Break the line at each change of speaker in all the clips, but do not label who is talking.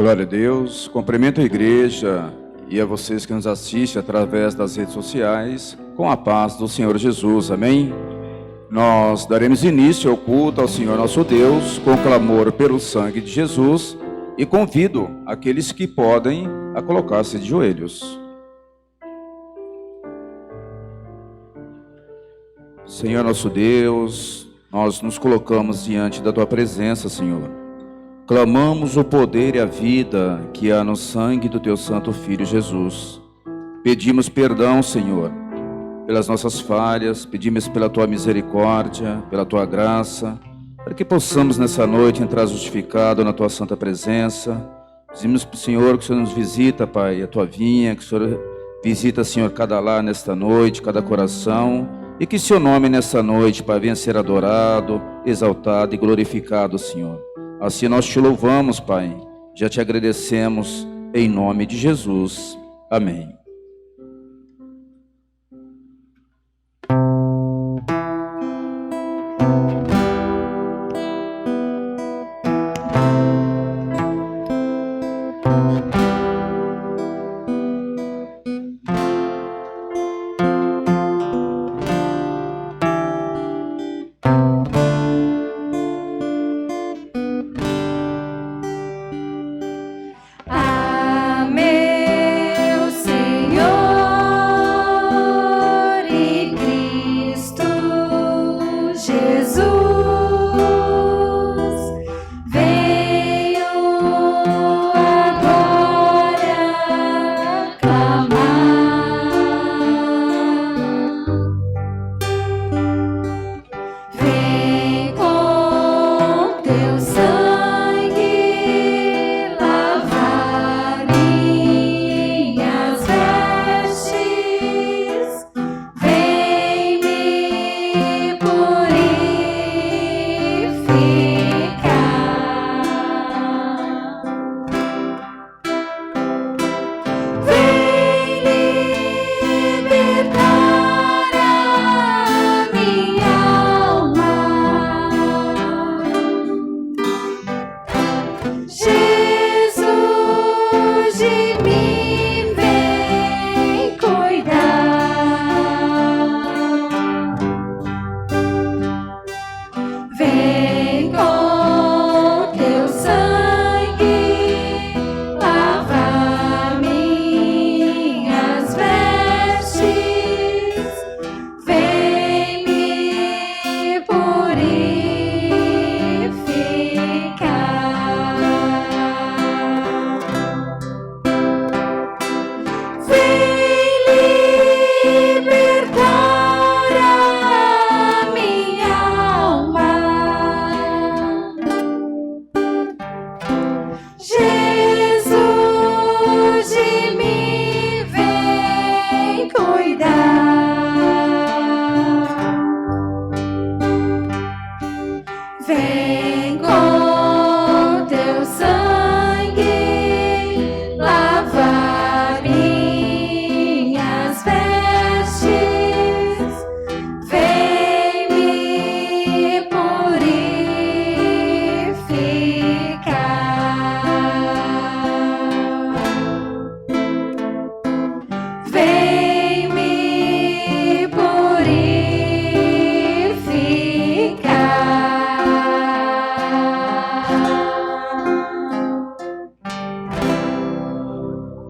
Glória a Deus, cumprimento a igreja e a vocês que nos assistem através das redes sociais, com a paz do Senhor Jesus, amém? Nós daremos início ao culto ao Senhor nosso Deus, com clamor pelo sangue de Jesus, e convido aqueles que podem a colocar-se de joelhos. Senhor nosso Deus, nós nos colocamos diante da Tua presença, Senhor. Clamamos o poder e a vida que há no sangue do Teu Santo Filho Jesus. Pedimos perdão, Senhor, pelas nossas falhas, pedimos pela Tua misericórdia, pela Tua graça, para que possamos nessa noite entrar justificado na Tua santa presença. Pedimos para o Senhor que o Senhor nos visita, Pai, a Tua vinha, que o Senhor visita, Senhor, cada lar nesta noite, cada coração, e que Seu nome nessa noite, Pai, venha ser adorado, exaltado e glorificado, Senhor. Assim nós Te louvamos, Pai, já Te agradecemos, em nome de Jesus. Amém.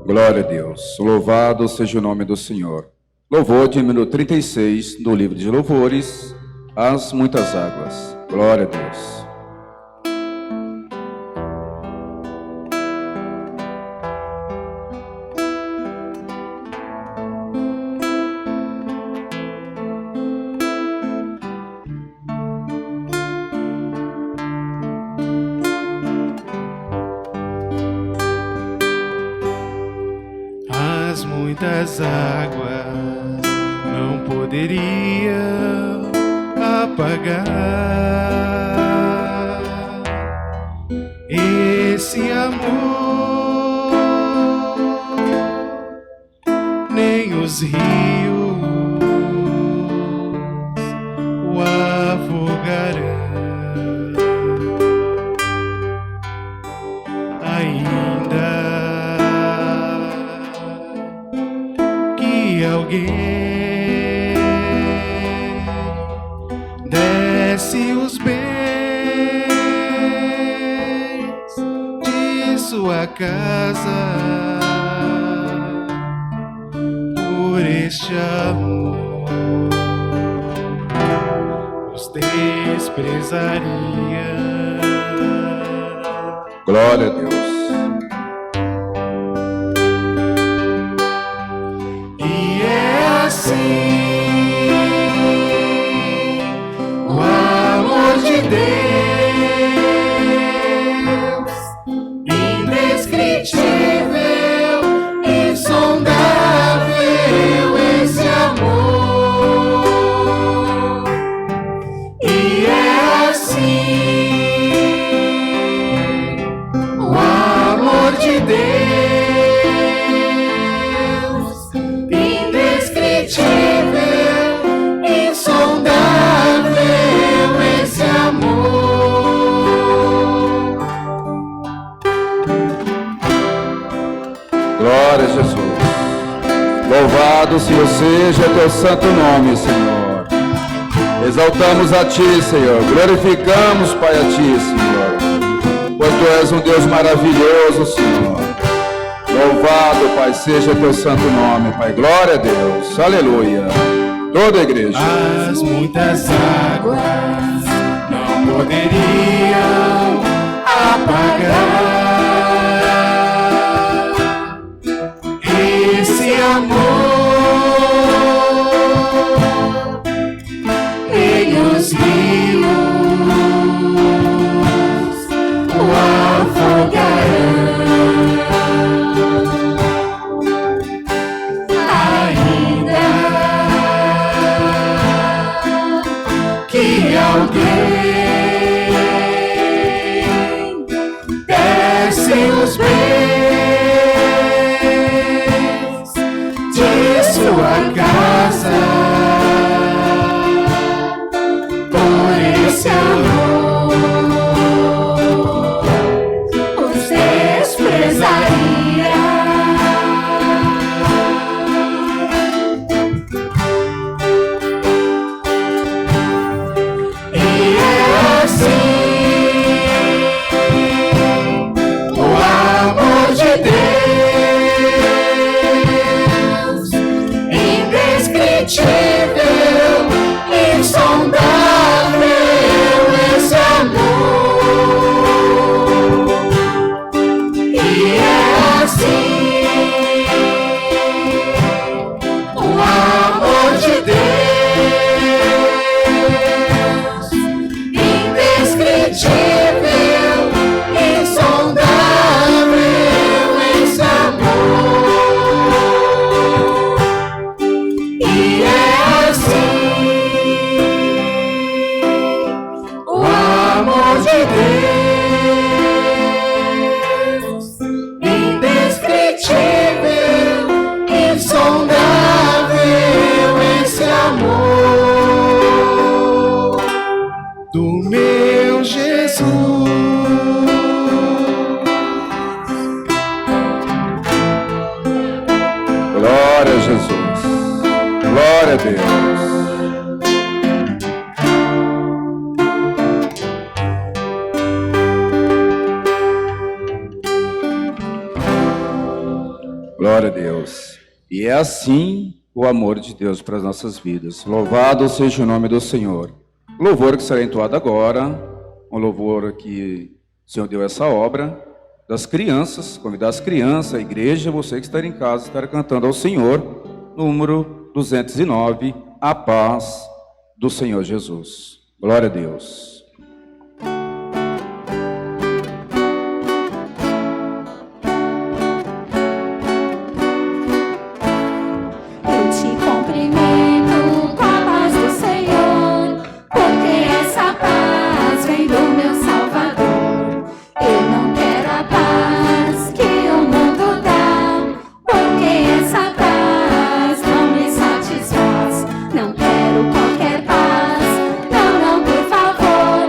Glória a Deus, louvado seja o nome do Senhor. Louvor de número 36 do livro de louvores, As Muitas Águas. Glória a Deus.
As muitas águas não poderiam apagar esse amor, nem os rios o afogarão, ainda que alguém desse os bens de sua casa por este amor, os desprezaria.
Glória a Deus.
E é assim o amor de Deus, indescritível, insondável esse amor. E é assim o amor de Deus, indescritível, insondável esse amor.
Glória a Jesus. Louvado, Senhor, seja teu santo nome, Senhor. Exaltamos a ti, Senhor. Glorificamos, Pai, a ti, Senhor. Pois tu és um Deus maravilhoso, Senhor. Louvado, Pai, seja teu santo nome, Pai. Glória a Deus. Aleluia. Toda a igreja.
As muitas águas não poderiam apagar esse amor, nem os rios o afogarão. Ainda que alguém desse os bens de sua casa por esse amor, os desprezaria. E é assim o amor de Deus, indescritível, insondável esse amor. E é assim o amor de Deus, indescritível, insondável esse amor. E é assim o amor de Deus, indescritível, insondável esse amor do meu Jesus.
Glória a Jesus. Glória a Deus. Glória a Deus. E é assim o amor de Deus para as nossas vidas. Louvado seja o nome do Senhor. O louvor que será entoado agora, um louvor que o Senhor deu essa obra, das crianças, convidar as crianças, a igreja, você que está em casa, estar cantando ao Senhor, número 209, a paz do Senhor Jesus. Glória a Deus.
Eu te cumprimento com a paz do Senhor, porque essa paz vem do meu Salvador. Eu não quero a paz que o mundo dá, porque essa paz não me satisfaz. Não quero qualquer paz, não, não, por favor.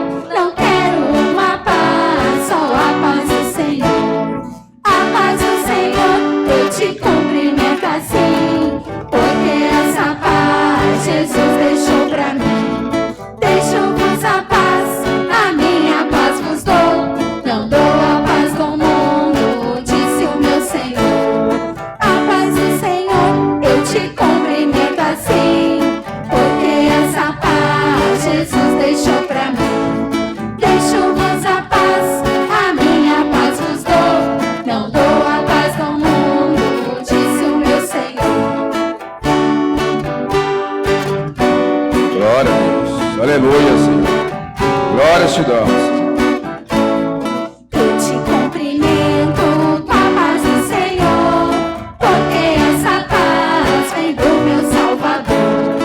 Glórias te damos.
Eu te cumprimento com a paz do Senhor, porque essa paz vem do meu Salvador.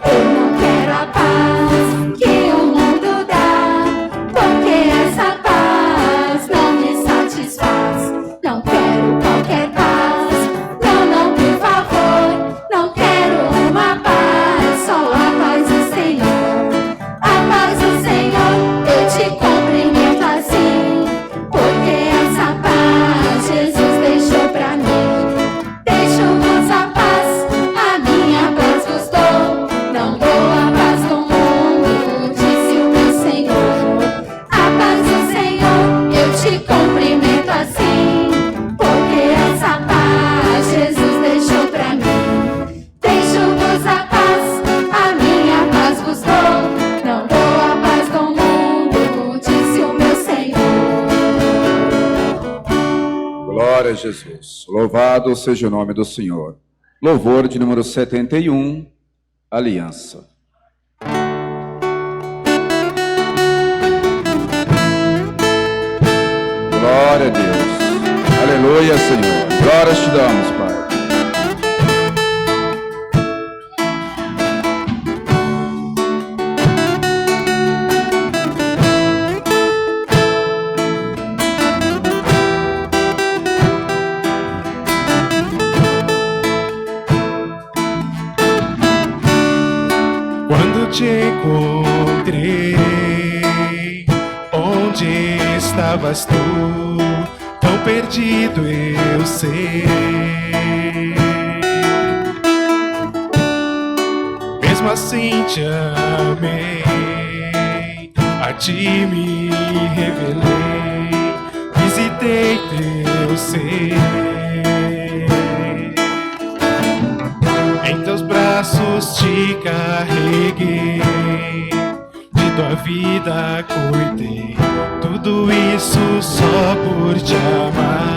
Eu não quero a paz que o mundo dá, porque essa paz não me satisfaz. Não quero qualquer paz, não, por favor. Não quero uma paz, só a paz do Senhor. A paz do Senhor, eu te cumprimento assim, porque essa paz Jesus deixou pra mim. Deixo-vos a paz, a minha paz vos dou. Não dou a paz do mundo, disse o meu Senhor. A paz do Senhor, eu te cumprimento assim, porque essa paz Jesus deixou pra mim. Deixo-vos a paz, a minha paz vos dou. Não dou a paz do mundo, disse o meu Senhor.
Glória a Jesus. Louvado seja o nome do Senhor. Louvor de número 71, Aliança. Glória a Deus. Aleluia, Senhor. Glórias te damos, Pai.
Quando te encontrei, onde estavas tu? Tão perdido eu sei. Mesmo assim te amei, a ti me revelei, visitei teu ser. Em teus braços te carreguei, de tua vida cuidei, tudo isso só por te amar.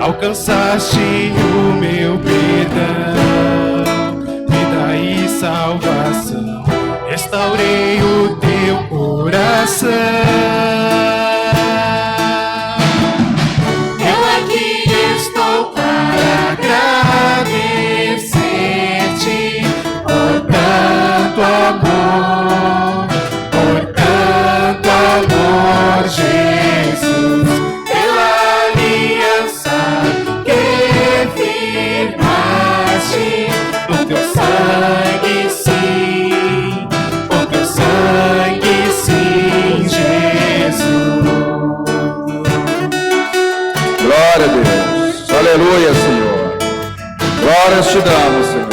Alcançaste o meu perdão, vida e salvação, restaurei o teu coração. Agradecer-te por tanto amor, Jesus, pela aliança que firmaste, o teu sangue sim, o teu sangue sim, Jesus.
Glória a Deus. Aleluia, Senhor. Glórias te damos, Senhor.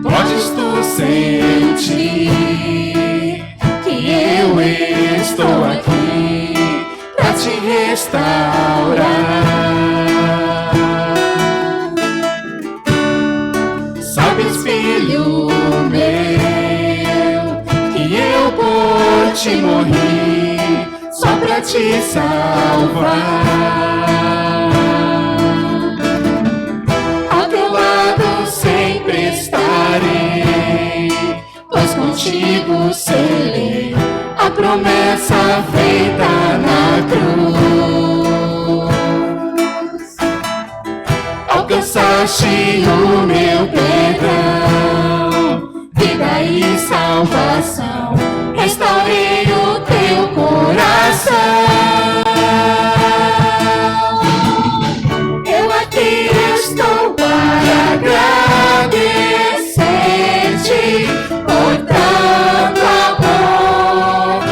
Podes tu sentir que eu estou aqui pra te restaurar. Sabes, filho meu, que eu por ti morri, só pra te salvar. Ao teu lado sempre estarei, pois contigo selei a promessa feita na cruz. Alcançaste o meu perdão, vida e salvação, restaurei o teu coração. Eu aqui estou para agradecer-te por tanto amor,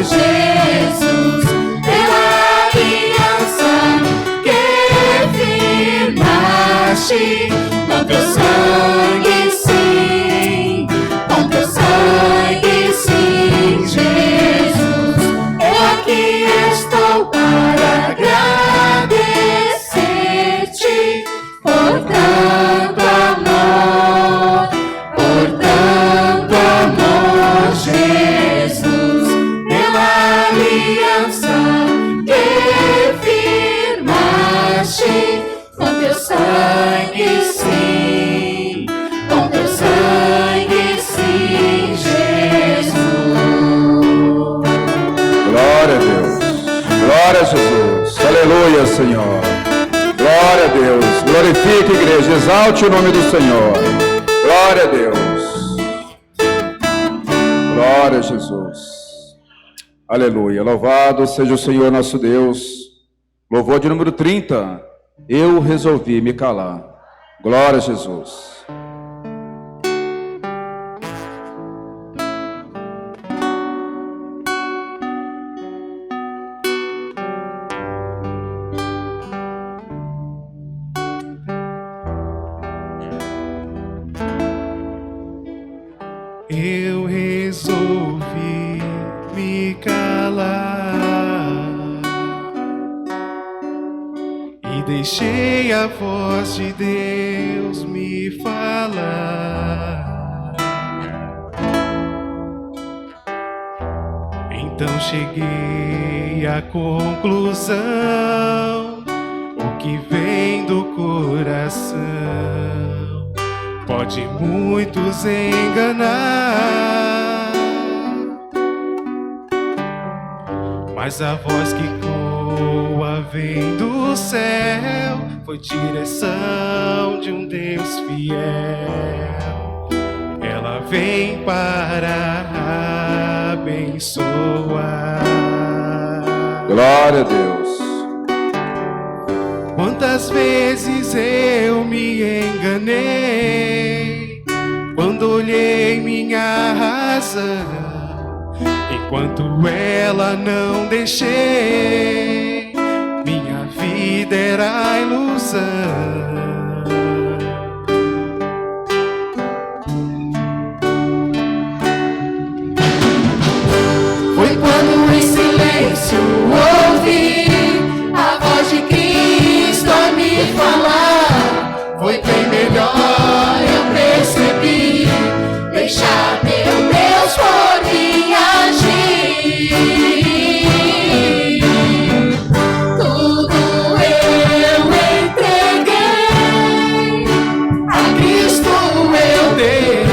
Jesus, pela aliança que firmaste, com teu sangue sim, com teu sangue sim, Jesus. Eu aqui estou para agradecer-te
Glória a Jesus. Aleluia, Senhor. Glória a Deus. Glorifique, igreja. Exalte o nome do Senhor. Glória a Deus. Glória a Jesus. Aleluia. Louvado seja o Senhor nosso Deus. Louvor de número 30. Eu resolvi me calar. Glória a Jesus.
Eu resolvi me calar e deixei a voz de Deus me falar. Então cheguei à conclusão, o que vem do coração pode muitos enganar, mas a voz que coa vem do céu, foi direção de um Deus fiel. Ela vem para abençoar.
Glória a Deus.
Quantas vezes eu me enganei quando olhei minha razão, enquanto ela não deixei, minha vida era ilusão. Foi quando em silêncio ouvi a voz de Cristo a me falar. Foi bem melhor, eu percebi, deixar meu Deus por mim agir. Tudo eu entreguei, a Cristo eu dei,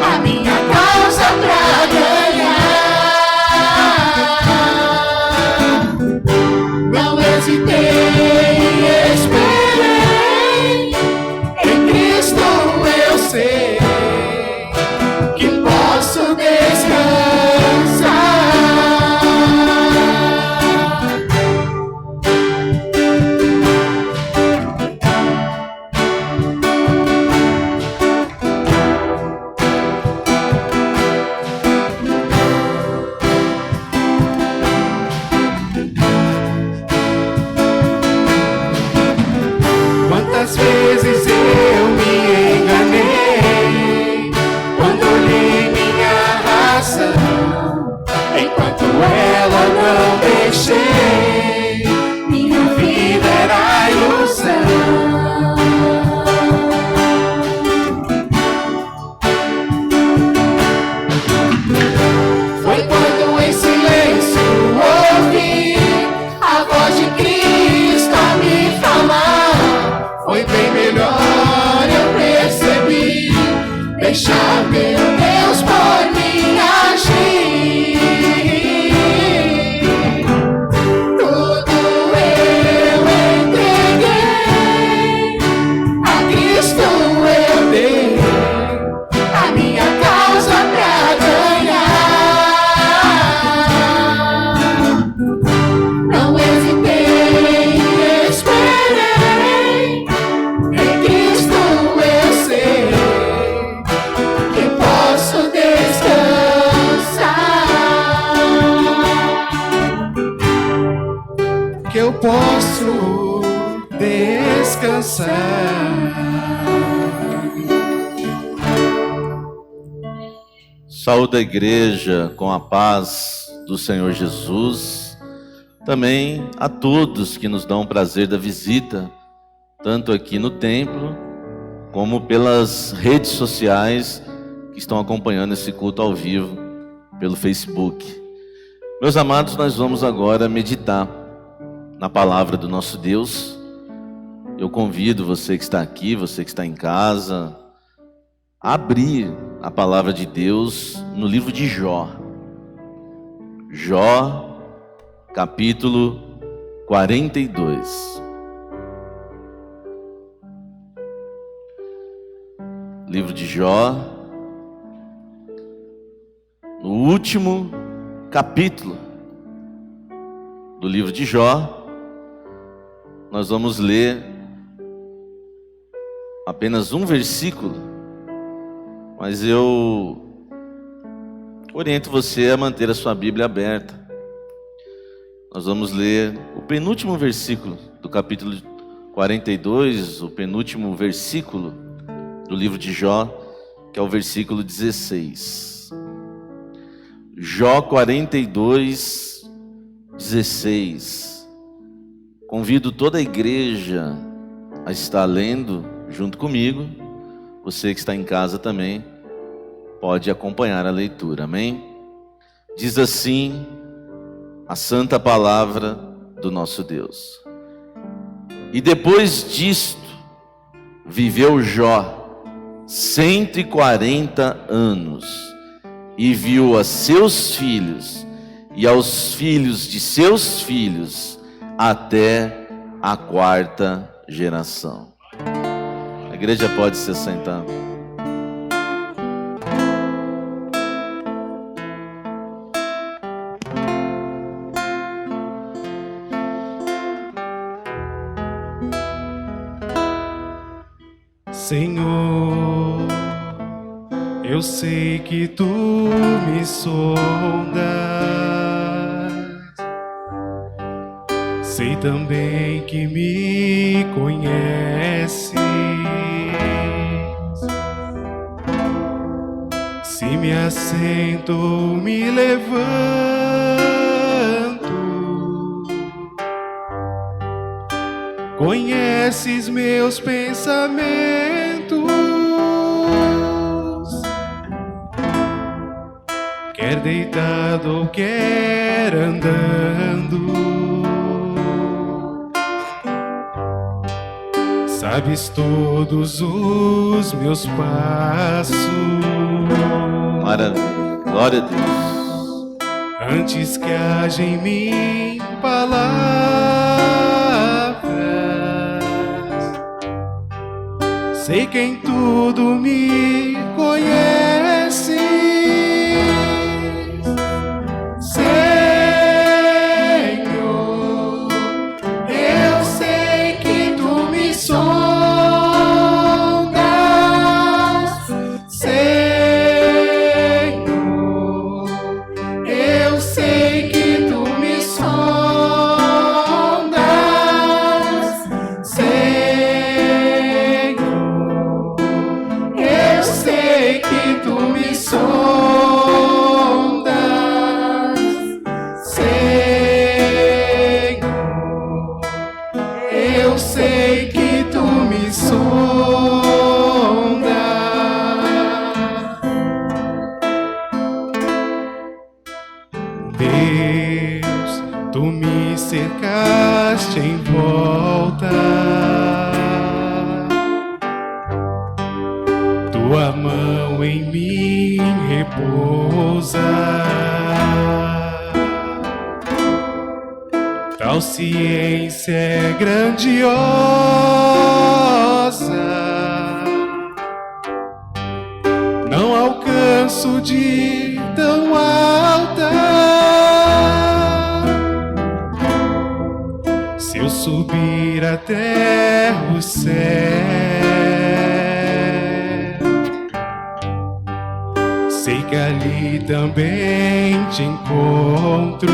a minha causa pra ganhar. Não hesitei, esperei, em Cristo eu sei que posso descansar. Quantas vezes eu me enganei quando olhei minha razão, enquanto ela não deixei, minha vida era ilusão. Foi quando em silêncio ouvi a voz de Cristo a me falar. Foi bem melhor, eu percebi, deixar meu Deus por mim agir. Tudo eu entreguei, a Cristo eu dei, a minha causa pra ganhar. Não hesitei, esperei, em Cristo eu sei que posso descansar. Que eu posso descansar.
Saúde a igreja com a paz do Senhor Jesus. Também a todos que nos dão o prazer da visita, tanto aqui no templo, como pelas redes sociais que estão acompanhando esse culto ao vivo pelo Facebook. Meus amados, nós vamos agora meditar na palavra do nosso Deus. Eu convido você que está aqui, você que está em casa, a abrir a palavra de Deus no livro de Jó. Jó, capítulo 42. Livro de Jó, no último capítulo do livro de Jó, nós vamos ler apenas um versículo, mas eu oriento você a manter a sua Bíblia aberta. Nós vamos ler o penúltimo versículo do capítulo 42, o penúltimo versículo do livro de Jó, que é o versículo 16. Jó 42, 16. Convido toda a igreja a estar lendo junto comigo. Você que está em casa também pode acompanhar a leitura, amém? Diz assim a santa palavra do nosso Deus. E depois disto, viveu Jó 140 anos, e viu a seus filhos e aos filhos de seus filhos até a 4ª geração. A igreja pode se sentar.
Senhor, eu sei que tu me sondas, sei também que me conheces. Se me assento, me levanto, conheces meus pensamentos. Quer deitado ou quer andando, sabes todos os meus passos.
Maravilha, glória a Deus.
Antes que haja em mim palavras, sei que em tudo me conheces. Deus, tu me cercaste em volta, tua mão em mim repousa. Tal ciência é grandiosa, não alcanço de tão alta. Se eu subir até o céu, sei que ali também te encontro.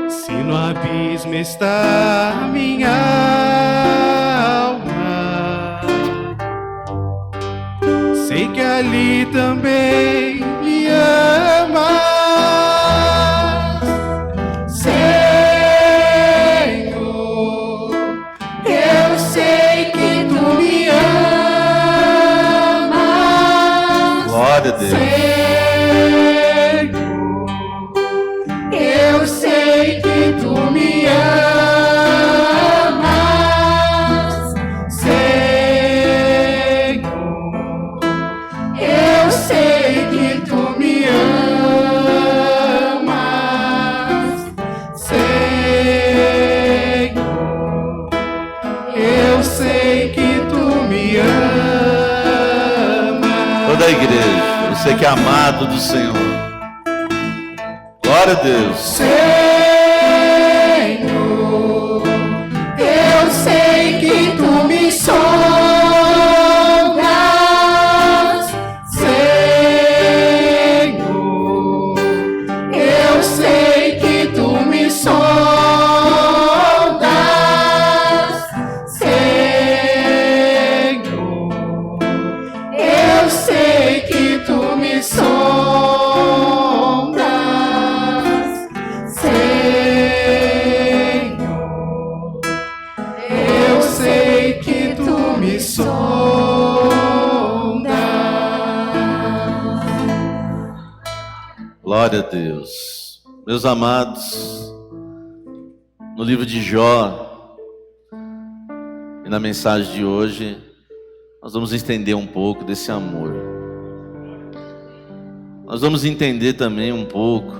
Se no abismo está minha alma, sei que ali também me ama.
Glória a Deus.
Senhor, eu sei que tu me amas. Senhor, eu sei que tu me amas.
da igreja. Você que é amado do Senhor. Glória a Deus.
Senhor, eu sei que tu me sondas. Senhor, eu sei que tu me sondas. Senhor, eu sei que tu me sondas. Senhor, eu sei que tu me sondas.
Glória a Deus. Meus amados, no livro de Jó e na mensagem de hoje, nós vamos entender um pouco desse amor. Nós vamos entender também um pouco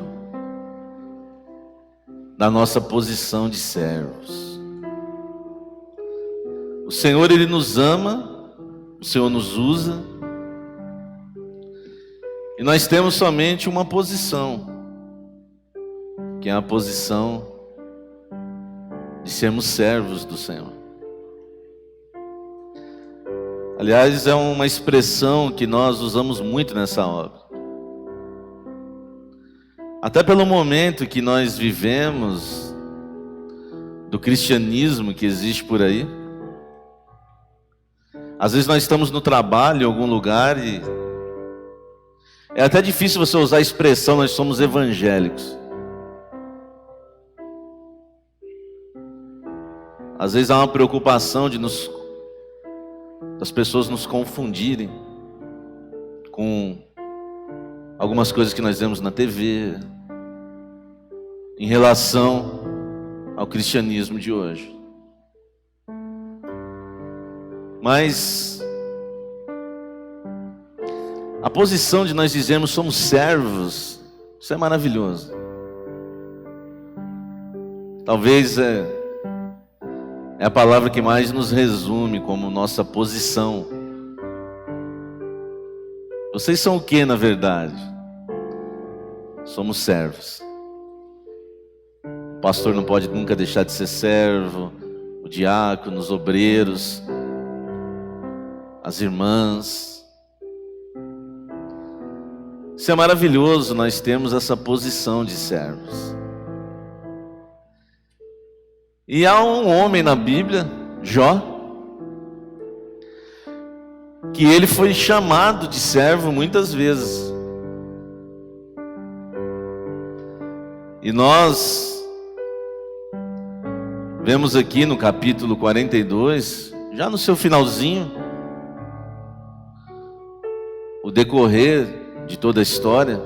da nossa posição de servos. O Senhor, Ele nos ama, o Senhor nos usa, e nós temos somente uma posição, que é a posição de sermos servos do Senhor. Aliás, é uma expressão que nós usamos muito nessa obra. Até pelo momento que nós vivemos, do cristianismo que existe por aí. Às vezes nós estamos no trabalho, em algum lugar, e é até difícil você usar a expressão, nós somos evangélicos. Às vezes há uma preocupação das pessoas nos confundirem com algumas coisas que nós vemos na TV, em relação ao cristianismo de hoje. Mas a posição de nós dizermos somos servos, isso é maravilhoso. Talvez é a palavra que mais nos resume como nossa posição. Vocês são o que na verdade? Somos servos. O pastor não pode nunca deixar de ser servo, o diácono, os obreiros, as irmãs. Isso é maravilhoso, nós temos essa posição de servos. E há um homem na Bíblia, Jó, que ele foi chamado de servo muitas vezes. E nós vemos aqui no capítulo 42, já no seu finalzinho, o decorrer de toda a história.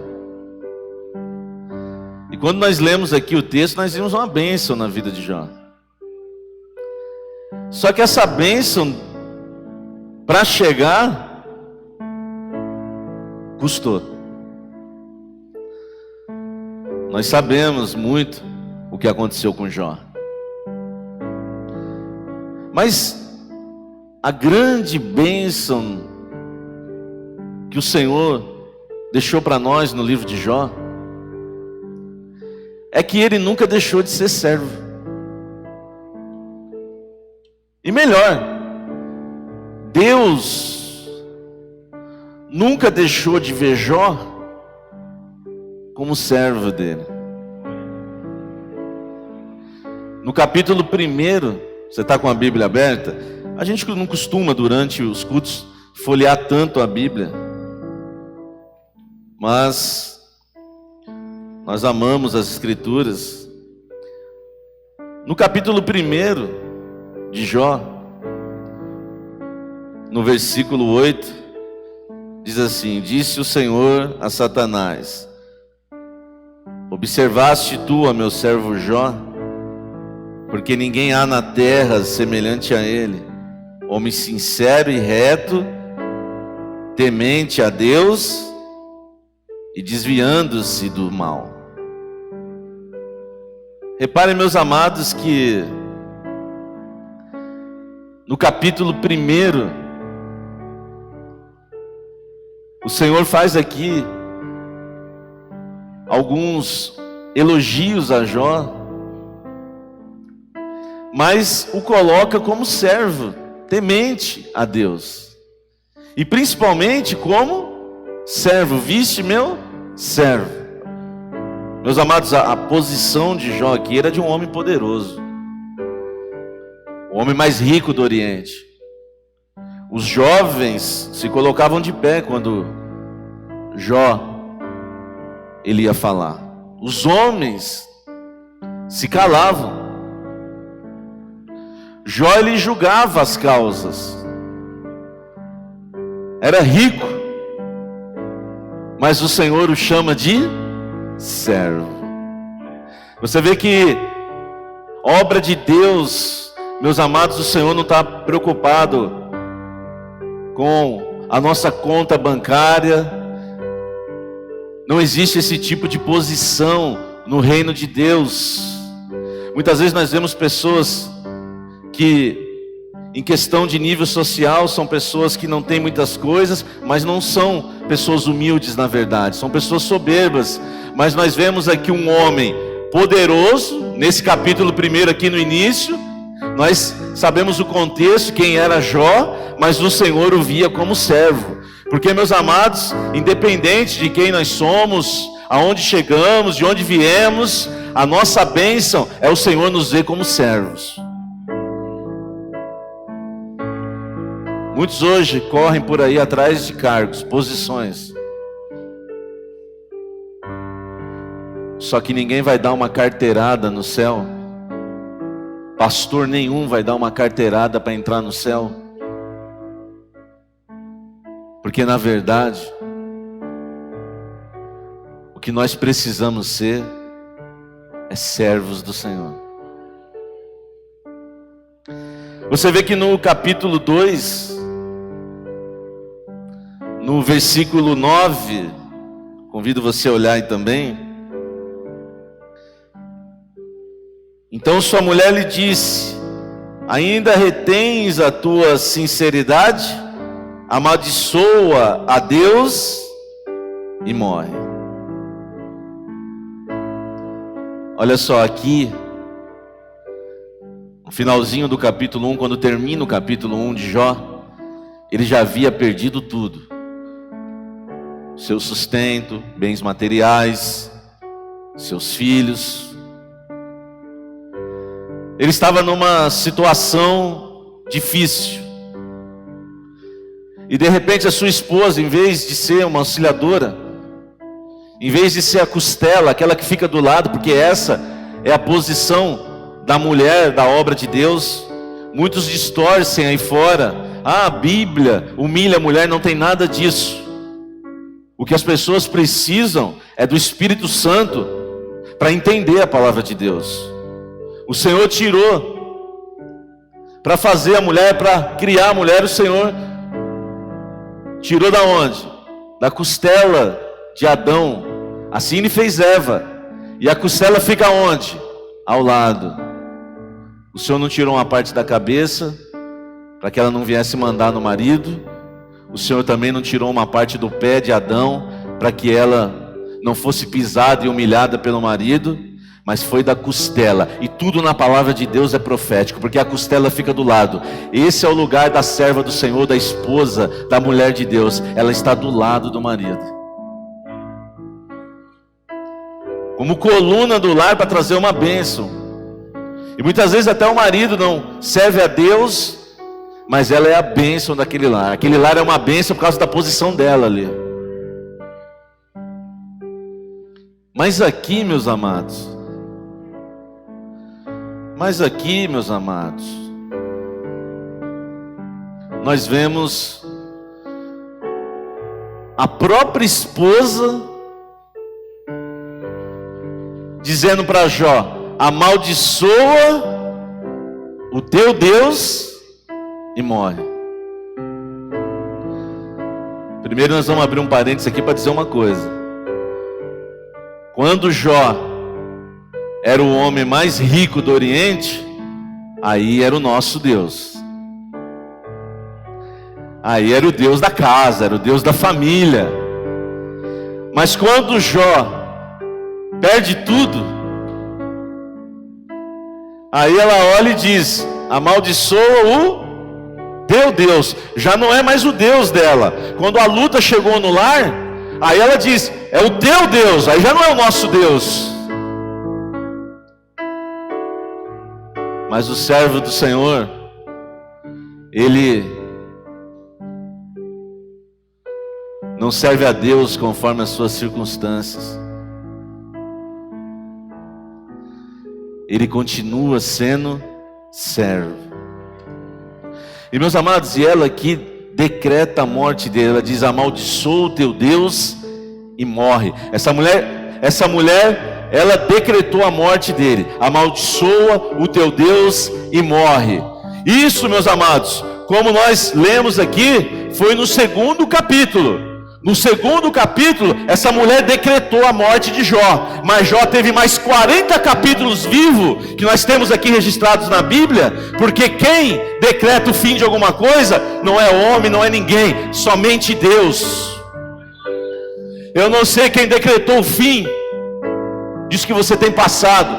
E quando nós lemos aqui o texto, nós vimos uma bênção na vida de Jó. Só que essa bênção, para chegar, custou. Nós sabemos muito o que aconteceu com Jó. Mas a grande bênção que o Senhor deixou para nós no livro de Jó é que ele nunca deixou de ser servo. E melhor, Deus nunca deixou de ver Jó como servo dele. No capítulo 1, você está com a Bíblia aberta? A gente não costuma durante os cultos folhear tanto a Bíblia, mas nós amamos as Escrituras. No capítulo 1 de Jó, no versículo 8, diz assim: disse o Senhor a Satanás: observaste tu a meu servo Jó? Porque ninguém há na terra semelhante a ele, homem sincero e reto, temente a Deus e desviando-se do mal. Reparem, meus amados, que no capítulo 1 O Senhor faz aqui alguns elogios a Jó, mas o coloca como servo, temente a Deus, e principalmente como servo. Viste meu servo. Meus amados, a posição de Jó aqui era de um homem poderoso, o homem mais rico do Oriente. Os jovens se colocavam de pé quando Jó ele ia falar. Os homens se calavam. Jó ele julgava as causas. Era rico, mas o Senhor o chama de servo. Você vê que obra de Deus, meus amados, o Senhor não está preocupado com a nossa conta bancária. Não existe esse tipo de posição no reino de Deus. Muitas vezes nós vemos pessoas que, em questão de nível social, são pessoas que não têm muitas coisas, mas não são pessoas humildes na verdade, são pessoas soberbas. Mas nós vemos aqui um homem poderoso, nesse capítulo 1 aqui no início, nós sabemos o contexto, quem era Jó, mas o Senhor o via como servo. Porque, meus amados, independente de quem nós somos, aonde chegamos, de onde viemos, a nossa bênção é o Senhor nos ver como servos. Muitos hoje correm por aí atrás de cargos, posições. Só que ninguém vai dar uma carteirada no céu. Pastor nenhum vai dar uma carteirada para entrar no céu. Porque na verdade, o que nós precisamos ser é servos do Senhor. Você vê que no capítulo 2, no versículo 9, convido você a olhar aí também. Então sua mulher lhe disse: ainda retens a tua sinceridade? Amaldiçoa a Deus e morre. Olha só aqui, no finalzinho do capítulo 1, quando termina o capítulo 1 de Jó, ele já havia perdido tudo. Seu sustento, bens materiais, seus filhos. Ele estava numa situação difícil. E de repente a sua esposa, em vez de ser uma auxiliadora, em vez de ser a costela, aquela que fica do lado, porque essa é a posição da mulher, da obra de Deus. Muitos distorcem aí fora. A Bíblia humilha a mulher, não tem nada disso. O que as pessoas precisam é do Espírito Santo para entender a palavra de Deus. O Senhor tirou para fazer a mulher, para criar a mulher. O Senhor tirou da onde? Da costela de Adão. Assim ele fez Eva. E a costela fica onde? Ao lado. O Senhor não tirou uma parte da cabeça para que ela não viesse mandar no marido. O Senhor também não tirou uma parte do pé de Adão para que ela não fosse pisada e humilhada pelo marido, mas foi da costela. E tudo na palavra de Deus é profético, porque a costela fica do lado. Esse é o lugar da serva do Senhor, da esposa, da mulher de Deus. Ela está do lado do marido, como coluna do lar para trazer uma bênção. E muitas vezes até o marido não serve a Deus, mas ela é a bênção daquele lar. Aquele lar é uma bênção por causa da posição dela ali. Mas aqui, meus amados, nós vemos a própria esposa dizendo para Jó: amaldiçoa o teu Deus e morre. Primeiro nós vamos abrir um parênteses aqui para dizer uma coisa. Quando Jó era o homem mais rico do Oriente, aí era o nosso Deus. Aí era o Deus da casa, era o Deus da família. Mas quando Jó perde tudo, aí ela olha e diz: amaldiçoa o teu Deus. Já não é mais o Deus dela. Quando a luta chegou no lar, aí ela diz: é o teu Deus. Aí já não é o nosso Deus. Mas o servo do Senhor, ele não serve a Deus conforme as suas circunstâncias. Ele continua sendo servo. E meus amados, e ela aqui decreta a morte dele. Ela diz: amaldiçoa o teu Deus e morre. Essa mulher, ela decretou a morte dele. Amaldiçoa o teu Deus e morre. Isso, meus amados, como nós lemos aqui, foi no 2º capítulo. No 2º capítulo, essa mulher decretou a morte de Jó. Mas Jó teve mais 40 capítulos vivos, que nós temos aqui registrados na Bíblia. Porque quem decreta o fim de alguma coisa não é homem, não é ninguém, somente Deus. Eu não sei quem decretou o fim disso que você tem passado.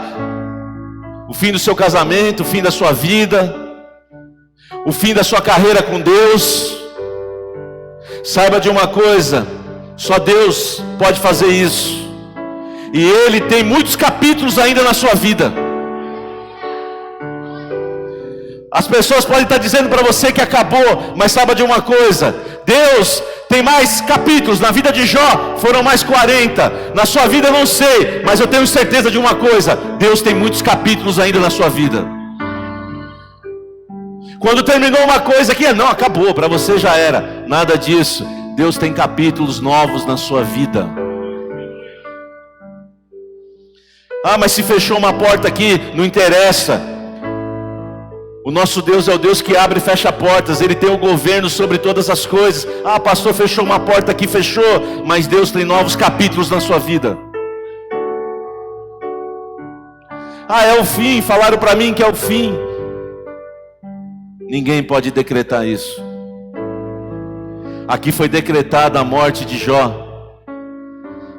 O fim do seu casamento, o fim da sua vida, o fim da sua carreira com Deus. Saiba de uma coisa: só Deus pode fazer isso. E Ele tem muitos capítulos ainda na sua vida. As pessoas podem estar dizendo para você que acabou, mas saiba de uma coisa: Deus tem mais capítulos. Na vida de Jó foram mais 40. Na sua vida eu não sei, mas eu tenho certeza de uma coisa: Deus tem muitos capítulos ainda na sua vida. Quando terminou uma coisa aqui, não, acabou, para você já era. Nada disso. Deus tem capítulos novos na sua vida. Ah, mas se fechou uma porta aqui, não interessa. O nosso Deus é o Deus que abre e fecha portas. Ele tem o governo sobre todas as coisas. Ah, pastor, fechou uma porta aqui, fechou. Mas Deus tem novos capítulos na sua vida. Ah, é o fim, falaram para mim que é o fim. Ninguém pode decretar isso. Aqui foi decretada a morte de Jó,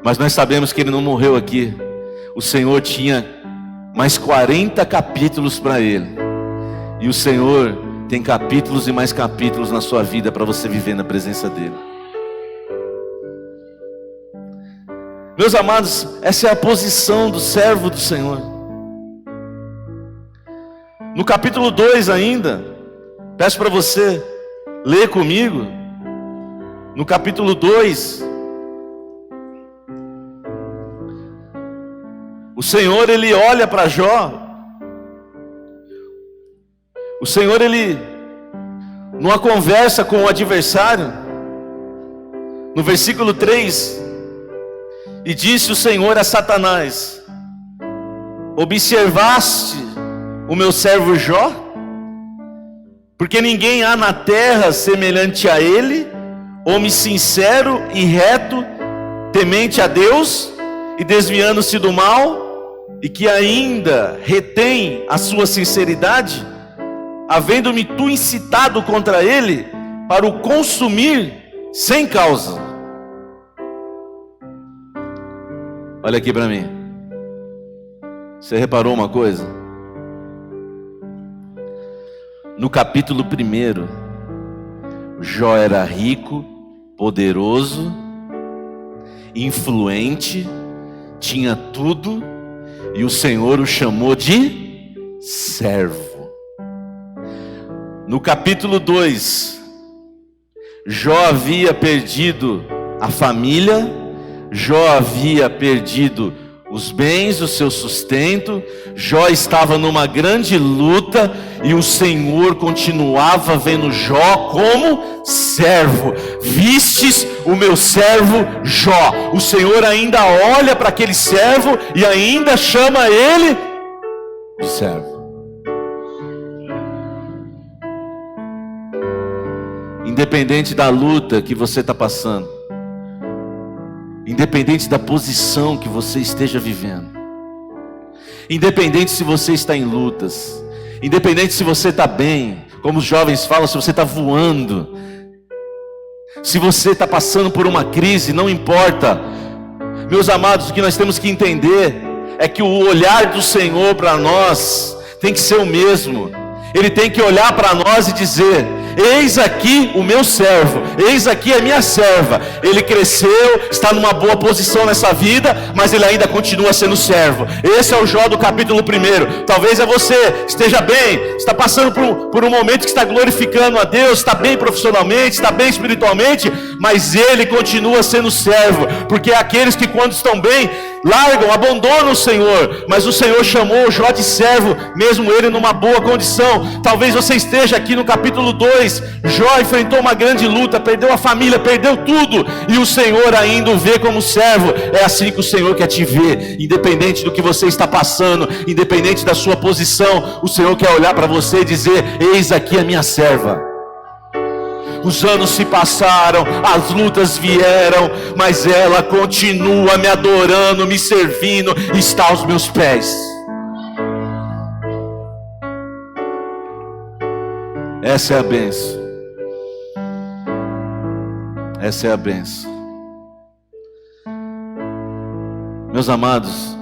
mas nós sabemos que ele não morreu aqui. O Senhor tinha mais 40 capítulos para ele. E o Senhor tem capítulos e mais capítulos na sua vida para você viver na presença dele. Meus amados, essa é a posição do servo do Senhor. No capítulo 2 ainda, peço para você ler comigo. No capítulo 2, o Senhor, ele olha para Jó. O Senhor, ele, numa conversa com o adversário, no versículo 3, e disse o Senhor a Satanás: observaste o meu servo Jó? Porque ninguém há na terra semelhante a ele, homem sincero e reto, temente a Deus e desviando-se do mal, e que ainda retém a sua sinceridade, havendo-me tu incitado contra ele para o consumir sem causa. Olha aqui para mim. Você reparou uma coisa? No capítulo 1, Jó era rico, poderoso, influente, tinha tudo, e o Senhor o chamou de servo. No capítulo 2, Jó havia perdido a família, Jó havia perdido os bens, o seu sustento, Jó estava numa grande luta, e o Senhor continuava vendo Jó como servo. Vistes o meu servo Jó. O Senhor ainda olha para aquele servo e ainda chama ele de servo. Independente da luta que você está passando, independente da posição que você esteja vivendo, independente se você está em lutas, independente se você está bem, como os jovens falam, se você está voando, Se você está passando por uma crise, não importa. Meus amados, o que nós temos que entender é que o olhar do Senhor para nós tem que ser o mesmo. Ele tem que olhar para nós e dizer: eis aqui o meu servo, eis aqui a minha serva. Ele cresceu, está numa boa posição nessa vida, mas ele ainda continua sendo servo. Esse é o Jó do capítulo 1. Talvez você esteja bem, está passando por um momento que está glorificando a Deus, está bem profissionalmente, está bem espiritualmente, mas ele continua sendo servo, porque aqueles que quando estão bem, largam, abandonam o Senhor, mas o Senhor chamou o Jó de servo, mesmo ele numa boa condição. Talvez você esteja aqui no capítulo 2, Jó enfrentou uma grande luta, perdeu a família, perdeu tudo, e o Senhor ainda o vê como servo. É assim que o Senhor quer te ver, independente do que você está passando, independente da sua posição, o Senhor quer olhar para você e dizer: eis aqui a minha serva. Os anos se passaram, as lutas vieram, mas ela continua me adorando, me servindo, está aos meus pés. Essa é a bênção. Essa é a bênção. Meus amados,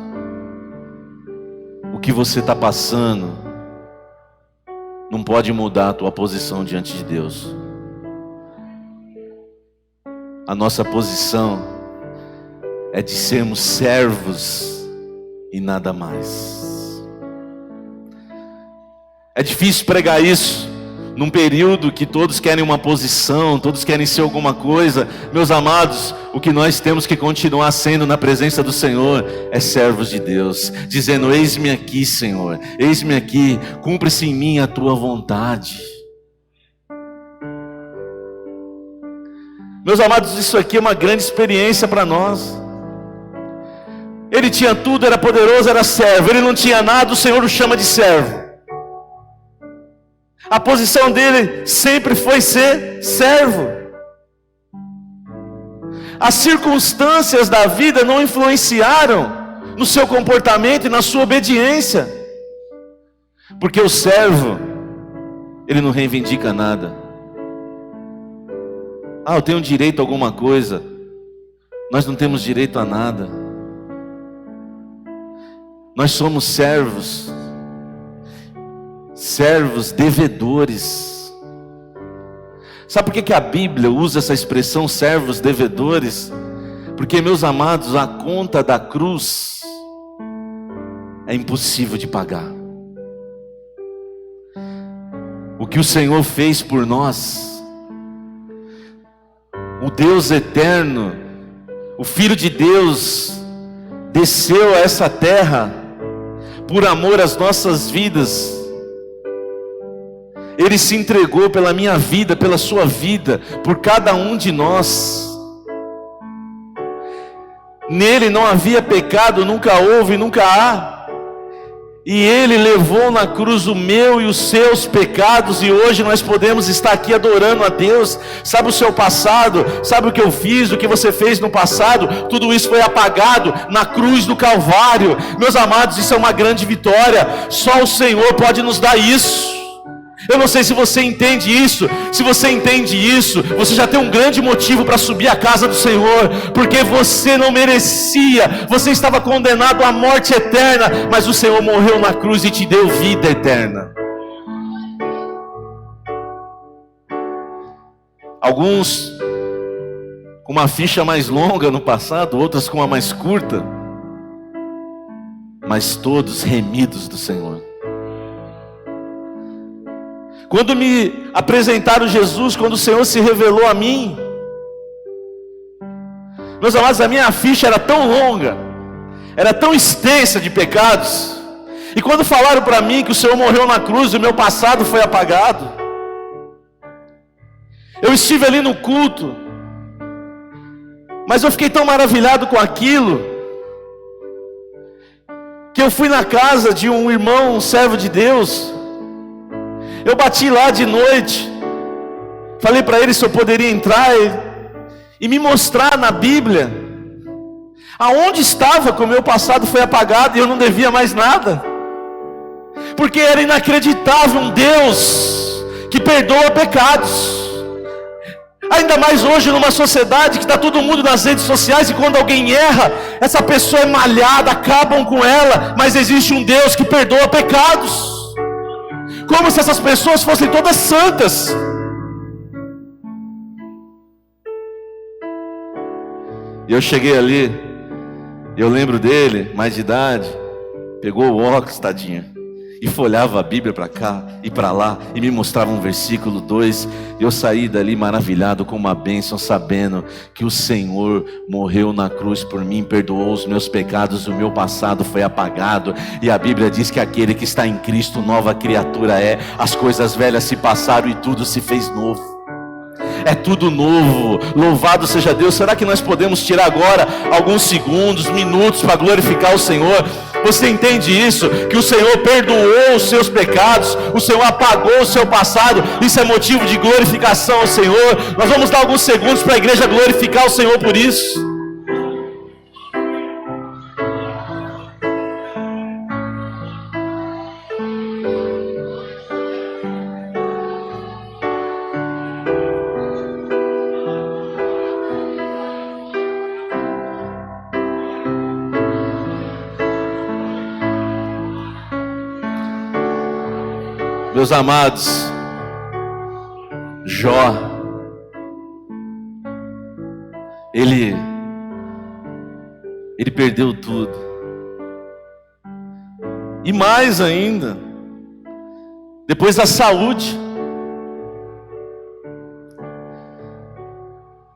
o que você está passando não pode mudar a tua posição diante de Deus. A nossa posição é de sermos servos e nada mais. É difícil pregar isso num período que todos querem uma posição, todos querem ser alguma coisa. Meus amados, o que nós temos que continuar sendo na presença do Senhor é servos de Deus, dizendo: eis-me aqui, Senhor, eis-me aqui, cumpre-se em mim a tua vontade. Meus amados, isso aqui é uma grande experiência para nós. Ele tinha tudo, era poderoso, era servo. Ele não tinha nada, o Senhor o chama de servo. A posição dele sempre foi ser servo. As circunstâncias da vida não influenciaram no seu comportamento e na sua obediência, porque o servo, ele não reivindica nada. Ah, eu tenho direito a alguma coisa. Nós não temos direito a nada. Nós somos servos, servos devedores. Sabe por que a Bíblia usa essa expressão servos devedores? Porque, meus amados, a conta da cruz é impossível de pagar. O que o Senhor fez por nós, o Deus eterno, o Filho de Deus, desceu a essa terra por amor às nossas vidas. Ele se entregou pela minha vida, pela sua vida, por cada um de nós. Nele não havia pecado, nunca houve, nunca há. E Ele levou na cruz o meu e os seus pecados, e hoje nós podemos estar aqui adorando a Deus. Sabe o seu passado, sabe o que eu fiz, o que você fez no passado, tudo isso foi apagado na cruz do Calvário. Meus amados, isso é uma grande vitória, só o Senhor pode nos dar isso. Eu não sei se você entende isso. Se você entende isso, você já tem um grande motivo para subir à casa do Senhor, porque você não merecia, você estava condenado à morte eterna, mas o Senhor morreu na cruz e te deu vida eterna. Alguns com uma ficha mais longa no passado, outras com uma mais curta, mas todos remidos do Senhor. Quando me apresentaram Jesus, quando o Senhor se revelou a mim, meus amados, a minha ficha era tão longa, era tão extensa de pecados, e quando falaram para mim que o Senhor morreu na cruz e o meu passado foi apagado, eu estive ali no culto, mas eu fiquei tão maravilhado com aquilo, que eu fui na casa de um irmão, um servo de Deus. Eu bati lá de noite, falei para ele se eu poderia entrar e me mostrar na Bíblia aonde estava que o meu passado foi apagado e eu não devia mais nada, porque era inacreditável um Deus que perdoa pecados. Ainda mais hoje numa sociedade que está todo mundo nas redes sociais, e quando alguém erra, essa pessoa é malhada, acabam com ela. Mas existe um Deus que perdoa pecados, como se essas pessoas fossem todas santas. E eu cheguei ali, eu lembro dele, mais de idade, pegou o óculos, tadinho, e folhava a Bíblia para cá e para lá, e me mostrava um versículo 2, e eu saí dali maravilhado com uma bênção, sabendo que o Senhor morreu na cruz por mim, perdoou os meus pecados, o meu passado foi apagado, e a Bíblia diz que aquele que está em Cristo, nova criatura é, as coisas velhas se passaram e tudo se fez novo. É tudo novo, louvado seja Deus. Será que nós podemos tirar agora alguns segundos, minutos para glorificar o Senhor? Você entende isso? Que o Senhor perdoou os seus pecados, o Senhor apagou o seu passado, isso é motivo de glorificação ao Senhor. Nós vamos dar alguns segundos para a igreja glorificar o Senhor por isso. Meus amados, Jó, ele perdeu tudo, e mais ainda, depois da saúde,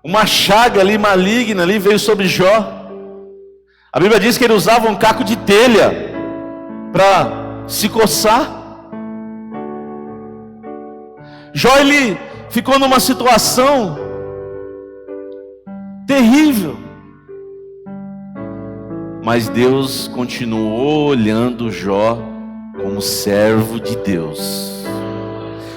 uma chaga ali maligna ali veio sobre Jó. A Bíblia diz que ele usava um caco de telha para se coçar. Jó, ele ficou numa situação terrível, mas Deus continuou olhando Jó como servo de Deus,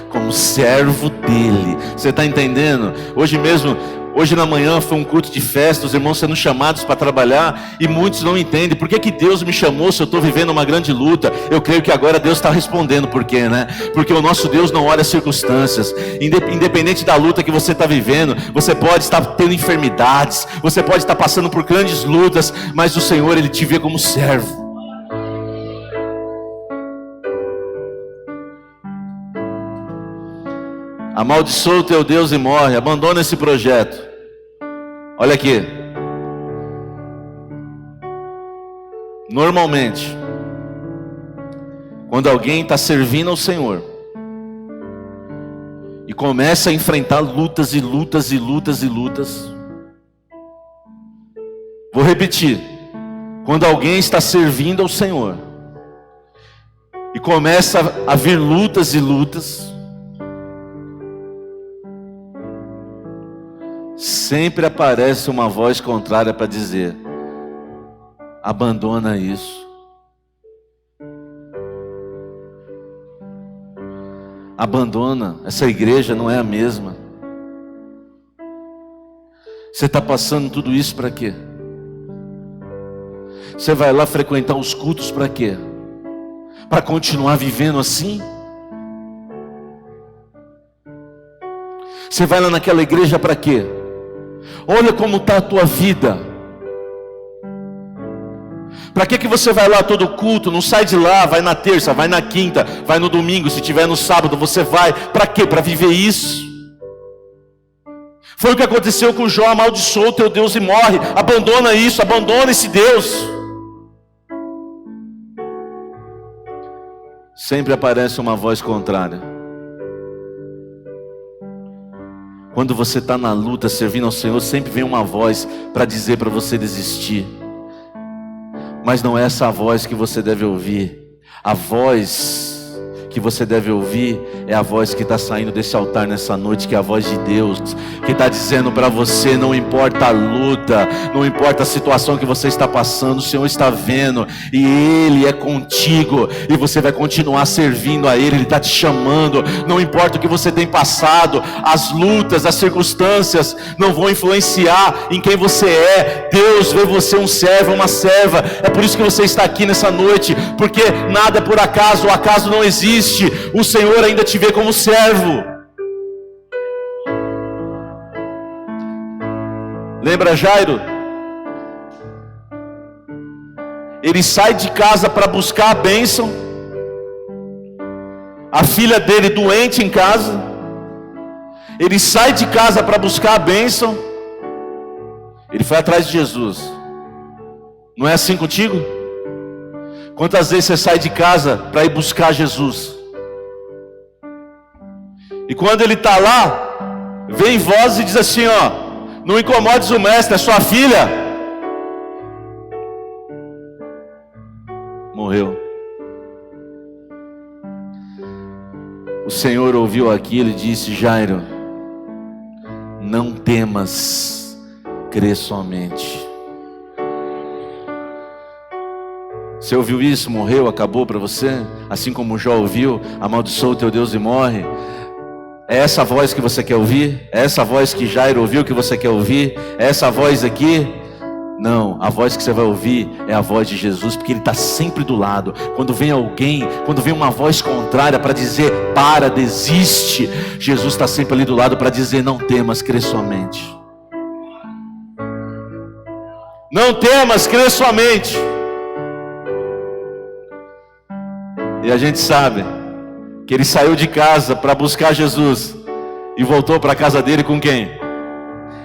como servo dele. Você está entendendo? Hoje na manhã foi um culto de festa, os irmãos sendo chamados para trabalhar, e muitos não entendem, por que Deus me chamou se eu estou vivendo uma grande luta? Eu creio que agora Deus está respondendo, por quê, né? Porque o nosso Deus não olha as circunstâncias, independente da luta que você está vivendo, você pode estar tendo enfermidades, você pode estar passando por grandes lutas, mas o Senhor, Ele te vê como servo. Amaldiçoa o teu Deus e morre. Abandona esse projeto. Olha aqui. Normalmente, quando alguém está servindo ao Senhor e começa a enfrentar lutas e lutas e lutas e lutas, vou repetir. Quando alguém está servindo ao Senhor e começa a vir lutas e lutas, sempre aparece uma voz contrária para dizer: abandona isso. Abandona, essa igreja não é a mesma. Você está passando tudo isso para quê? Você vai lá frequentar os cultos para quê? Para continuar vivendo assim? Você vai lá naquela igreja para quê? Olha como está a tua vida. Para que você vai lá todo culto? Não sai de lá, vai na terça, vai na quinta, vai no domingo, se tiver no sábado você vai. Para quê? Para viver isso. Foi o que aconteceu com Jó. Amaldiçoa o teu Deus e morre. Abandona isso, abandona esse Deus. Sempre aparece uma voz contrária. Quando você está na luta, servindo ao Senhor, sempre vem uma voz para dizer para você desistir. Mas não é essa voz que você deve ouvir. A voz que você deve ouvir é a voz que está saindo desse altar nessa noite, que é a voz de Deus, que está dizendo para você: não importa a luta, não importa a situação que você está passando, o Senhor está vendo, e Ele é contigo, e você vai continuar servindo a Ele. Ele está te chamando. Não importa o que você tem passado, as lutas, as circunstâncias não vão influenciar em quem você é. Deus vê você um servo, uma serva. É por isso que você está aqui nessa noite, porque nada é por acaso, o acaso não existe. O Senhor ainda te vê como servo. Lembra Jairo? Ele sai de casa para buscar a bênção. A filha dele doente em casa. Ele sai de casa para buscar a bênção. Ele foi atrás de Jesus. Não é assim contigo? Quantas vezes você sai de casa para ir buscar Jesus? E quando ele está lá, vem voz e diz assim, ó: não incomodes o mestre, é sua filha. Morreu. O Senhor ouviu aquilo e disse: Jairo, não temas, crê somente. Você ouviu isso? Morreu, acabou para você? Assim como Jó ouviu: amaldiçoa o teu Deus e morre. É essa voz que você quer ouvir? É essa voz que Jairo ouviu que você quer ouvir? É essa voz aqui? Não, a voz que você vai ouvir é a voz de Jesus, porque Ele está sempre do lado. Quando vem alguém, quando vem uma voz contrária para dizer: para, desiste, Jesus está sempre ali do lado para dizer: não temas, crê somente. Não temas, crê somente. E a gente sabe que ele saiu de casa para buscar Jesus e voltou para a casa dele com quem?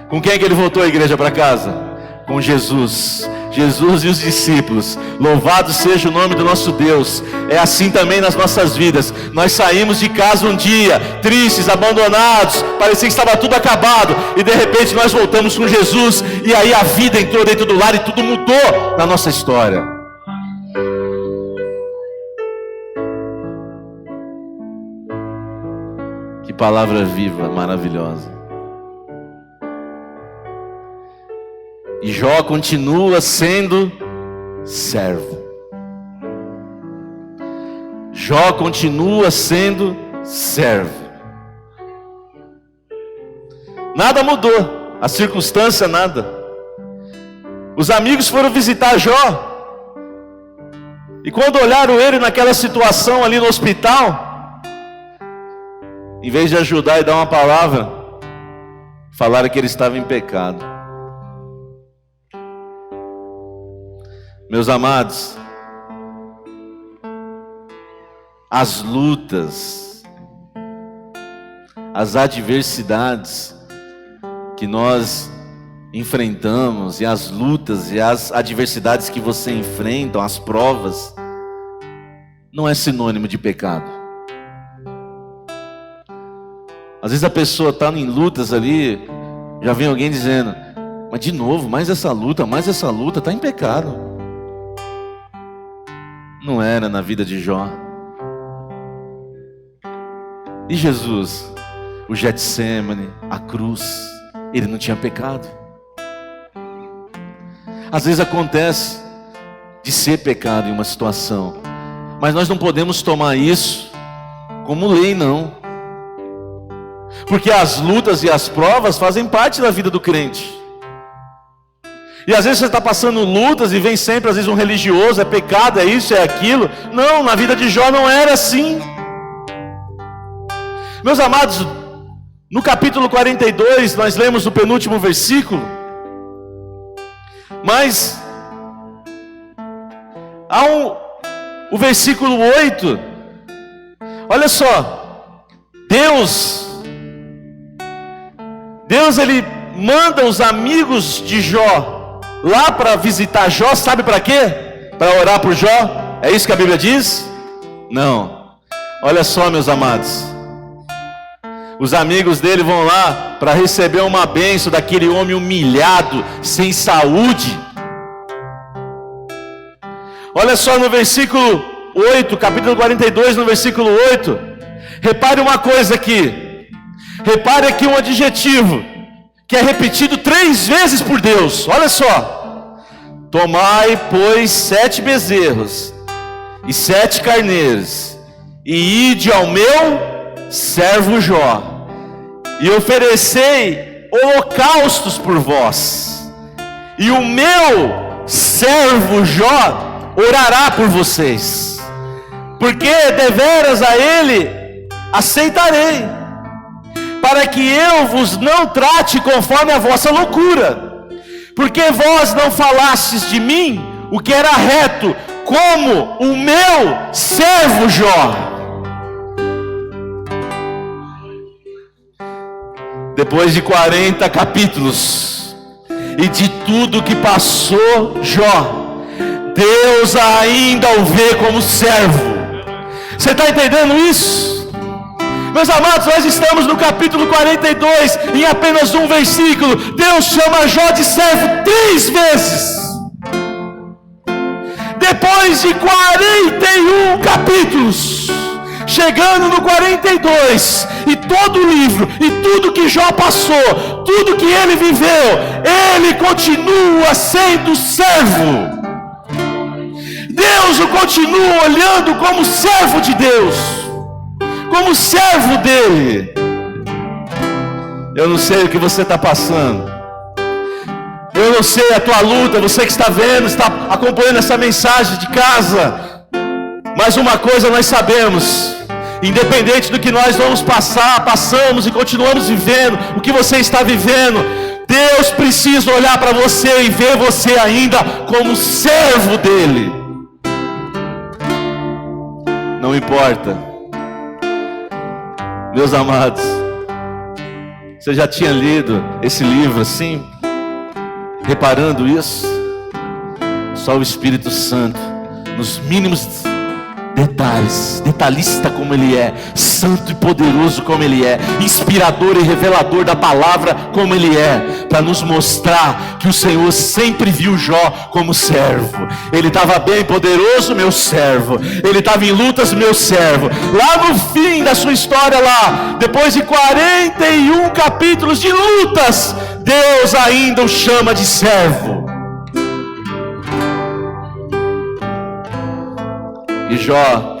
Com quem que ele voltou a igreja para casa? Com Jesus. Jesus e os discípulos. Louvado seja o nome do nosso Deus. É assim também nas nossas vidas. Nós saímos de casa um dia tristes, abandonados, parecia que estava tudo acabado, e de repente nós voltamos com Jesus, e aí a vida entrou dentro do lar e tudo mudou na nossa história. Que palavra viva, maravilhosa. E Jó continua sendo servo. Jó continua sendo servo. Nada mudou, a circunstância nada. Os amigos foram visitar Jó, e quando olharam ele naquela situação ali no hospital, em vez de ajudar e dar uma palavra, falaram que ele estava em pecado. Meus amados, as lutas, as adversidades que nós enfrentamos, e as lutas e as adversidades que você enfrenta, as provas, não é sinônimo de pecado. Às vezes a pessoa está em lutas ali, já vem alguém dizendo: mas de novo, mais essa luta, está em pecado. Não era na vida de Jó. E Jesus, o Getsemane, a cruz, ele não tinha pecado. Às vezes acontece de ser pecado em uma situação, mas nós não podemos tomar isso como lei, não. Porque as lutas e as provas fazem parte da vida do crente. E às vezes você está passando lutas e vem sempre, às vezes, um religioso: é pecado, é isso, é aquilo. Não, na vida de Jó não era assim. Meus amados, no capítulo 42, nós lemos o penúltimo versículo. Mas há o versículo 8. Olha só, Deus ele manda os amigos de Jó lá para visitar Jó, sabe para quê? Para orar por Jó? É isso que a Bíblia diz? Não. Olha só, meus amados, os amigos dele vão lá para receber uma bênção daquele homem humilhado, sem saúde. Olha só no versículo 8, capítulo 42, no versículo 8. Repare uma coisa aqui. Repare aqui um adjetivo que é repetido 3 vezes por Deus. Olha só: tomai, pois, 7 bezerros e 7 carneiros, e ide ao meu servo Jó, e oferecei holocaustos por vós, e o meu servo Jó orará por vocês, porque deveras a ele aceitarei, para que eu vos não trate conforme a vossa loucura, Por que vós não falastes de mim o que era reto, como o meu servo Jó? Depois de 40 capítulos e de tudo que passou Jó, Deus ainda o vê como servo. Você está entendendo isso? Meus amados, nós estamos no capítulo 42, em apenas um versículo. Deus chama Jó de servo 3 vezes. Depois de 41 capítulos, chegando no 42, e todo o livro, e tudo que Jó passou, tudo que ele viveu, ele continua sendo servo. Deus o continua olhando como servo de Deus, como servo dele. Eu não sei o que você está passando, eu não sei a tua luta, você que está vendo, está acompanhando essa mensagem de casa, mas uma coisa nós sabemos: independente do que nós vamos passar, passamos e continuamos vivendo, o que você está vivendo, Deus precisa olhar para você e ver você ainda como servo dele. Não importa. Meus amados, você já tinha lido esse livro assim, reparando isso? Só o Espírito Santo, nos mínimos detalhes, detalhista como ele é, santo e poderoso como ele é, inspirador e revelador da palavra como ele é, para nos mostrar que o Senhor sempre viu Jó como servo. Ele estava bem, poderoso, meu servo. Ele estava em lutas, meu servo. Lá no fim da sua história, lá, depois de 41 capítulos de lutas, Deus ainda o chama de servo. E Jó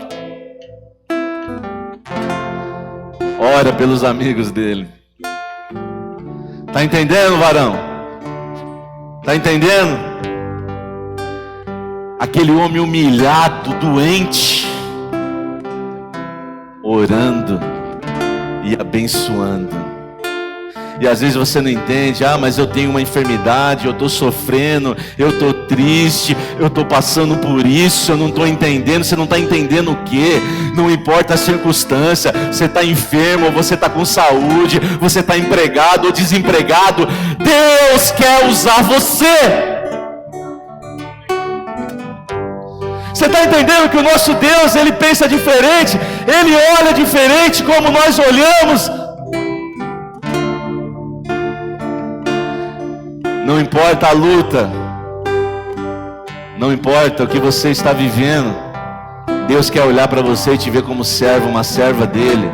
ora pelos amigos dele. Tá entendendo, varão? Tá entendendo? Aquele homem humilhado, doente, orando e abençoando. E às vezes você não entende: mas eu tenho uma enfermidade, eu estou sofrendo, eu estou triste, eu estou passando por isso, eu não estou entendendo. Você não está entendendo o quê? Não importa a circunstância, você está enfermo ou você está com saúde, você está empregado ou desempregado, Deus quer usar você. Você está entendendo que o nosso Deus, Ele pensa diferente, Ele olha diferente como nós olhamos. Não importa a luta, não importa o que você está vivendo, Deus quer olhar para você e te ver como servo, uma serva dele.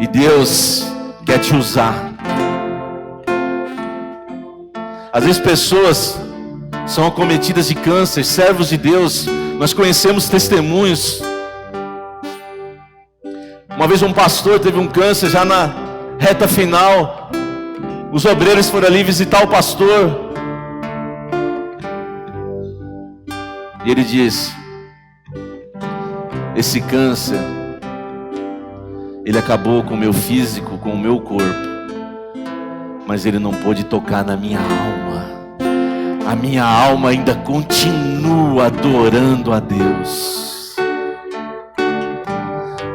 E Deus quer te usar. Às vezes pessoas são acometidas de câncer, servos de Deus. Nós conhecemos testemunhos. Uma vez um pastor teve um câncer já na reta final. Os obreiros foram ali visitar o pastor. E ele disse: esse câncer, ele acabou com o meu físico, com o meu corpo, mas ele não pôde tocar na minha alma. A minha alma ainda continua adorando a Deus,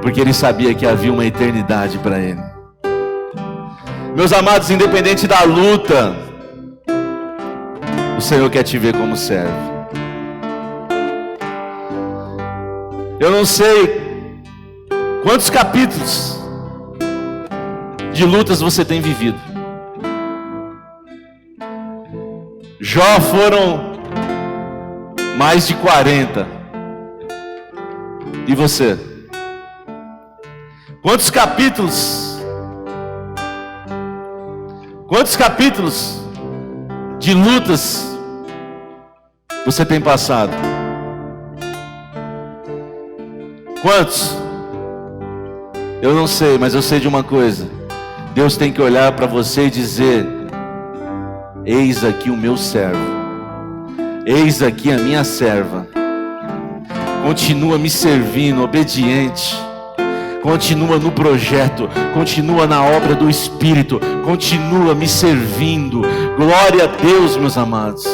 porque ele sabia que havia uma eternidade para ele. Meus amados, independente da luta, o Senhor quer te ver como servo. Eu não sei quantos capítulos de lutas você tem vivido. Jó foram mais de 40. E você? Quantos capítulos de lutas você tem passado? Quantos? Eu não sei, mas eu sei de uma coisa: Deus tem que olhar para você e dizer: eis aqui o meu servo, eis aqui a minha serva, continua me servindo, obediente, continua no projeto, continua na obra do Espírito, continua me servindo, Glória a Deus, meus amados.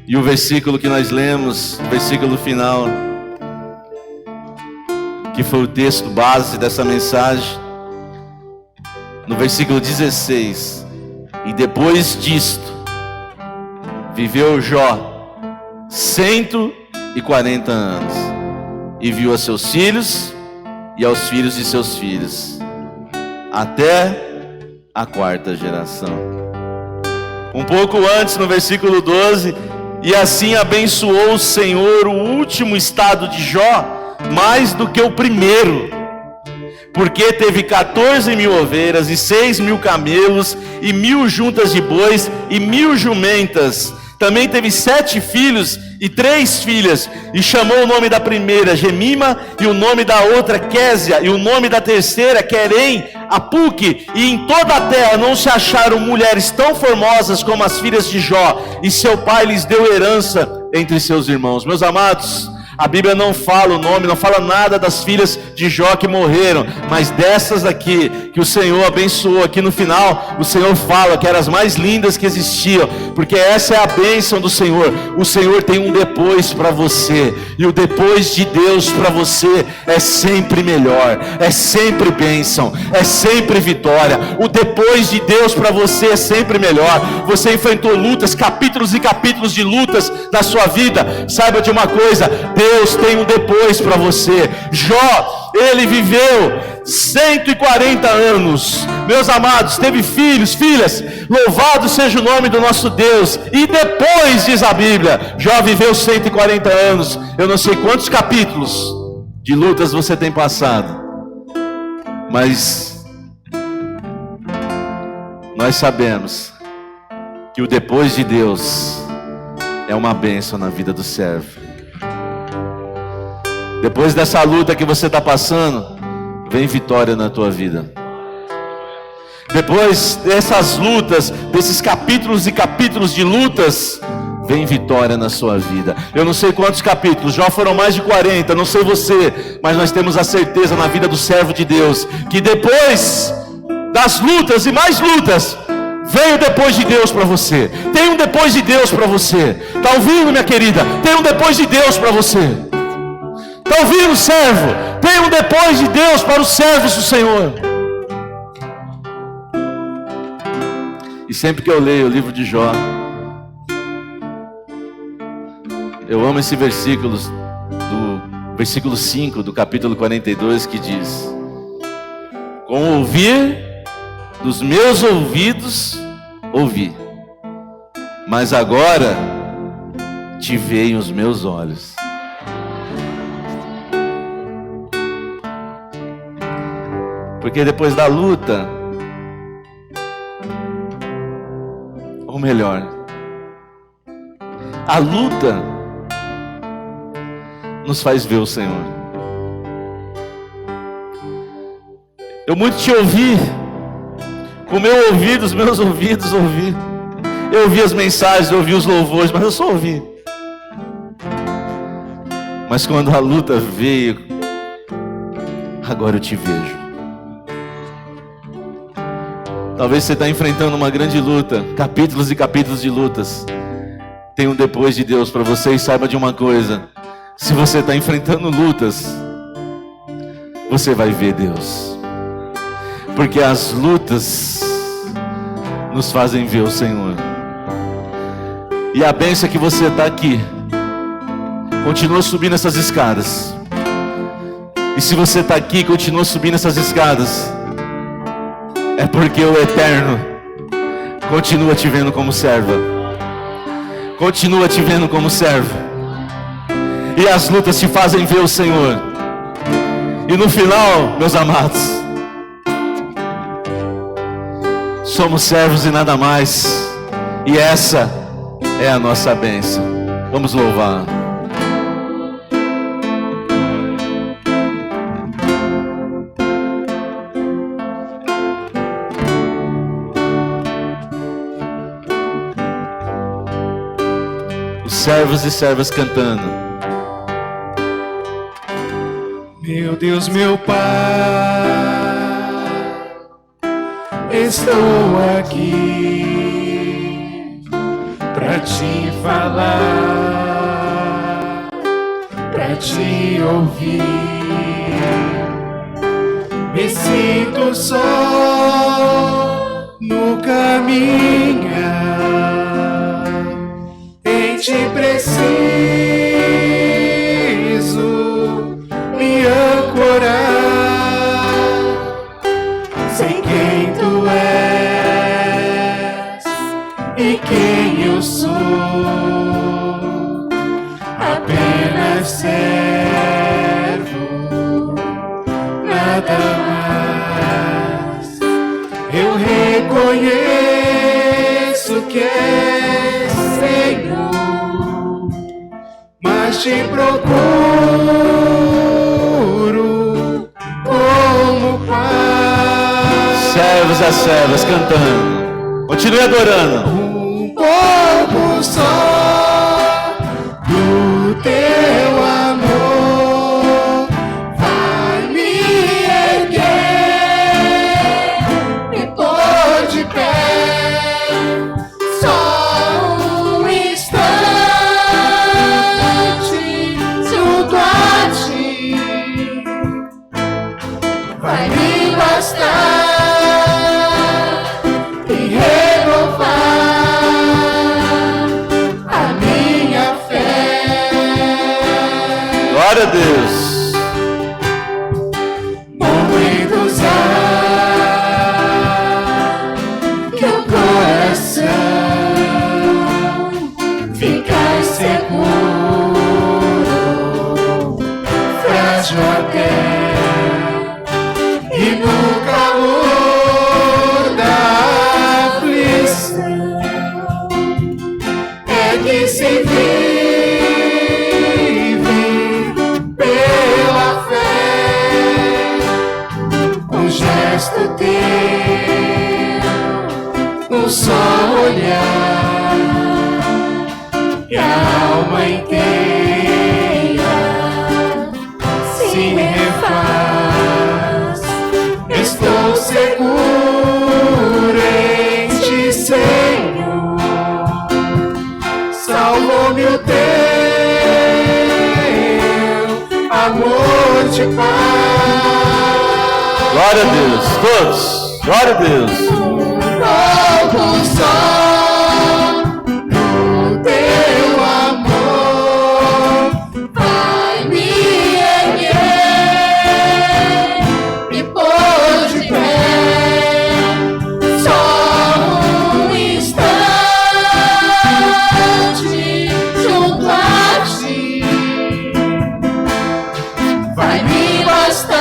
E o versículo que nós lemos, o versículo final, que foi o texto base dessa mensagem, no versículo 16: e depois disto, viveu Jó 140 anos, e viu a seus filhos e aos filhos de seus filhos, até a 4ª geração. Um pouco antes, no versículo 12: e assim abençoou o Senhor o último estado de Jó mais do que o primeiro, porque teve 14.000 ovelhas e 6.000 camelos e 1.000 juntas de bois e 1.000 jumentas. Também teve 7 filhos e 3 filhas, e chamou o nome da primeira Gemima, e o nome da outra Késia, e o nome da terceira Querem Apuque. E em toda a terra não se acharam mulheres tão formosas como as filhas de Jó, e seu pai lhes deu herança entre seus irmãos. Meus amados, a Bíblia não fala o nome, não fala nada das filhas de Jó que morreram, mas dessas aqui, que o Senhor abençoou, aqui no final, o Senhor fala que eram as mais lindas que existiam, porque essa é a bênção do Senhor. O Senhor tem um depois para você, e o depois de Deus para você é sempre melhor, é sempre bênção, é sempre vitória. O depois de Deus para você é sempre melhor. Você enfrentou lutas, capítulos e capítulos de lutas na sua vida. Saiba de uma coisa: Deus tem um depois para você. Jó, ele viveu 140 anos. Meus amados, teve filhos, filhas. Louvado seja o nome do nosso Deus. E depois, diz a Bíblia, Jó viveu 140 anos. Eu não sei quantos capítulos de lutas você tem passado, mas nós sabemos que o depois de Deus é uma bênção na vida do servo. Depois dessa luta que você está passando, vem vitória na tua vida. Depois dessas lutas, desses capítulos e capítulos de lutas, vem vitória na sua vida. Eu não sei quantos capítulos, já foram mais de 40, não sei você, mas nós temos a certeza na vida do servo de Deus, que depois das lutas e mais lutas, veio depois de Deus para você. Tem um depois de Deus para você. Está ouvindo, minha querida? Tem um depois de Deus para você. Está ouvindo, servo? Tem um depois de Deus para os servos do Senhor. E sempre que eu leio o livro de Jó, eu amo esse versículo, do versículo 5 do capítulo 42, que diz: com o ouvir dos meus ouvidos ouvi, mas agora te veem os meus olhos. Porque depois da luta, ou melhor, a luta nos faz ver o Senhor. Eu muito te ouvi, com o meu ouvido, os meus ouvidos ouvi. Eu ouvi as mensagens, eu ouvi os louvores, mas eu só ouvi. Mas quando a luta veio, agora eu te vejo. Talvez você está enfrentando uma grande luta, capítulos e capítulos de lutas. Tem um depois de Deus para você, e saiba de uma coisa: se você está enfrentando lutas, você vai ver Deus. Porque as lutas nos fazem ver o Senhor. E a bênção é que você está aqui, continua subindo essas escadas. E se você está aqui e continua subindo essas escadas, é porque o Eterno continua te vendo como serva. Continua te vendo como servo. E as lutas te fazem ver o Senhor. E no final, meus amados, somos servos e nada mais. E essa é a nossa bênção. Vamos louvar. Servos e servas cantando.
Meu Deus, meu Pai, estou aqui pra te falar, pra te ouvir. Me sinto só no caminhar, em ti preciso me ancorar. Sei quem tu és e quem eu sou, apenas servo, nada mais. Eu reconheço que és Senhor, mas te procuro como Pai.
Servos e servas cantando. Continue adorando.
Um pouco só do teu amor vai me erguer, me pôr de pé. Só um instante junto a ti vai me bastar e renovar a minha fé.
Glória a Deus.
Momentos há que o coração fica inseguro, frágil até, e no calor da aflição é que se vive pela fé. Um gesto teu, um só olhar, e a alma inteira se refaz. Estou seguro em ti, Senhor. Salvou-me o teu amor de paz.
Glória a Deus. Todos. Glória a Deus.
Um pouco só do teu amor vai me erguer, me pôr de pé. Só um instante junto a ti vai me bastar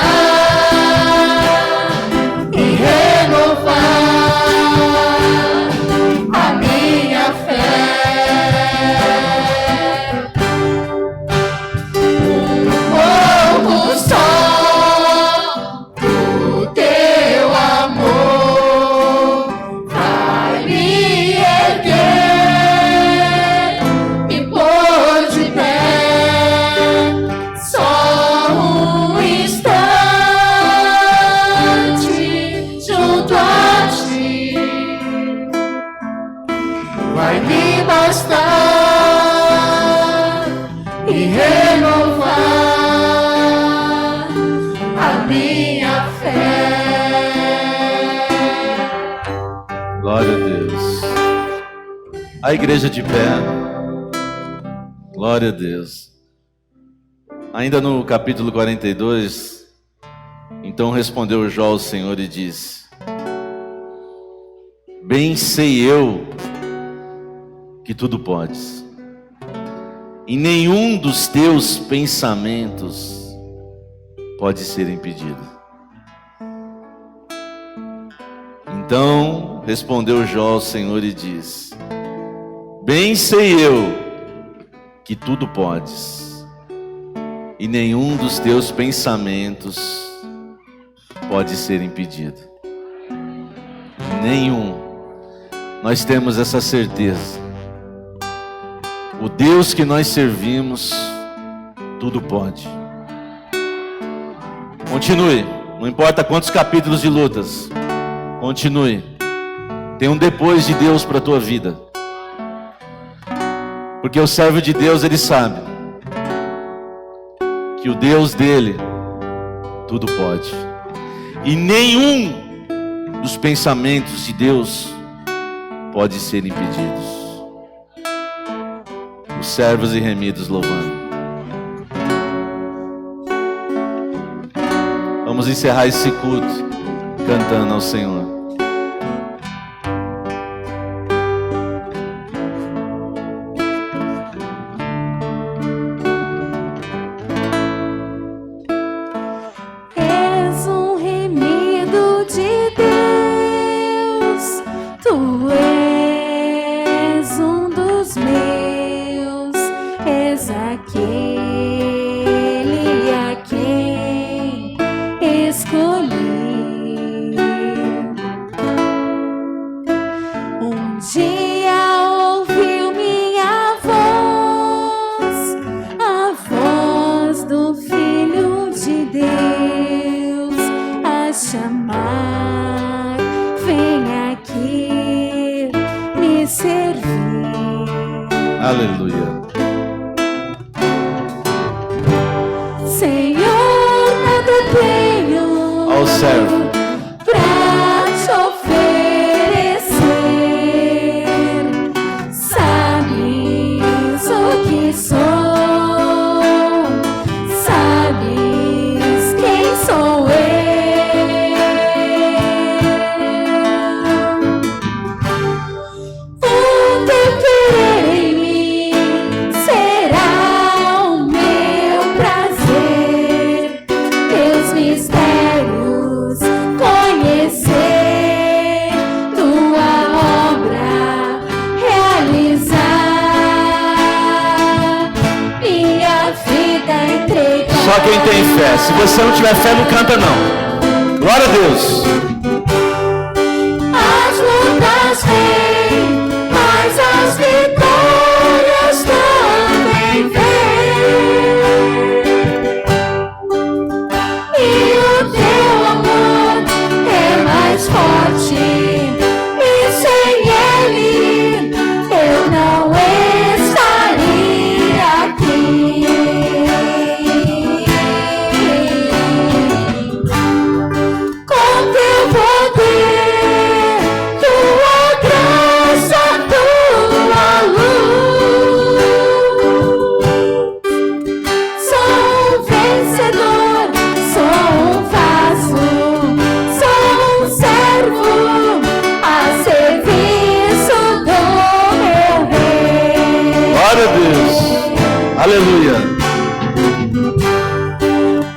e renovar a minha fé. Um pouco só do teu amor vai me erguer, me pôr de pé. Só um instante junto a ti vai me bastar e renovar a minha fé.
Glória a Deus. A igreja de pé. Glória a Deus. Ainda no capítulo 42, então respondeu Jó ao Senhor e disse: bem sei eu que tudo podes, e nenhum dos teus pensamentos pode ser impedido. Então respondeu Jó ao Senhor e disse: bem sei eu que tudo podes, e nenhum dos teus pensamentos pode ser impedido. Nenhum. Nós temos essa certeza. O Deus que nós servimos, tudo pode. Continue. Não importa quantos capítulos de lutas. Continue. Tem um depois de Deus para a tua vida. Porque o servo de Deus, ele sabe que o Deus dele tudo pode. E nenhum dos pensamentos de Deus pode ser impedidos. Os servos e remidos louvando. Vamos encerrar esse culto cantando ao Senhor.
És um remido de Deus, tu és um dos meus, és aquele a quem escolhi. Um dia ouviu minha voz, a voz do Filho de Deus, a chamar: vem aqui me servir.
Aleluia.
Senhor, nada tenho
Ao servo.
pra te oferecer. Sabes o que sou, sabes quem sou eu. O teu querer em mim será o meu prazer. Teus mistérios conhecer, tua obra realizar, minha vida entregar.
Só quem tem fé. Se você não tiver fé, não canta não. Glória a Deus.
As lutas vêm, mas as vitórias também vêm. E o teu amor é mais forte, e sem ele eu não estaria aqui. Com teu poder, tua graça, tua luz. Sou um vencedor, sou um vaso, sou um servo a serviço do meu rei.
Glória a Deus. Aleluia.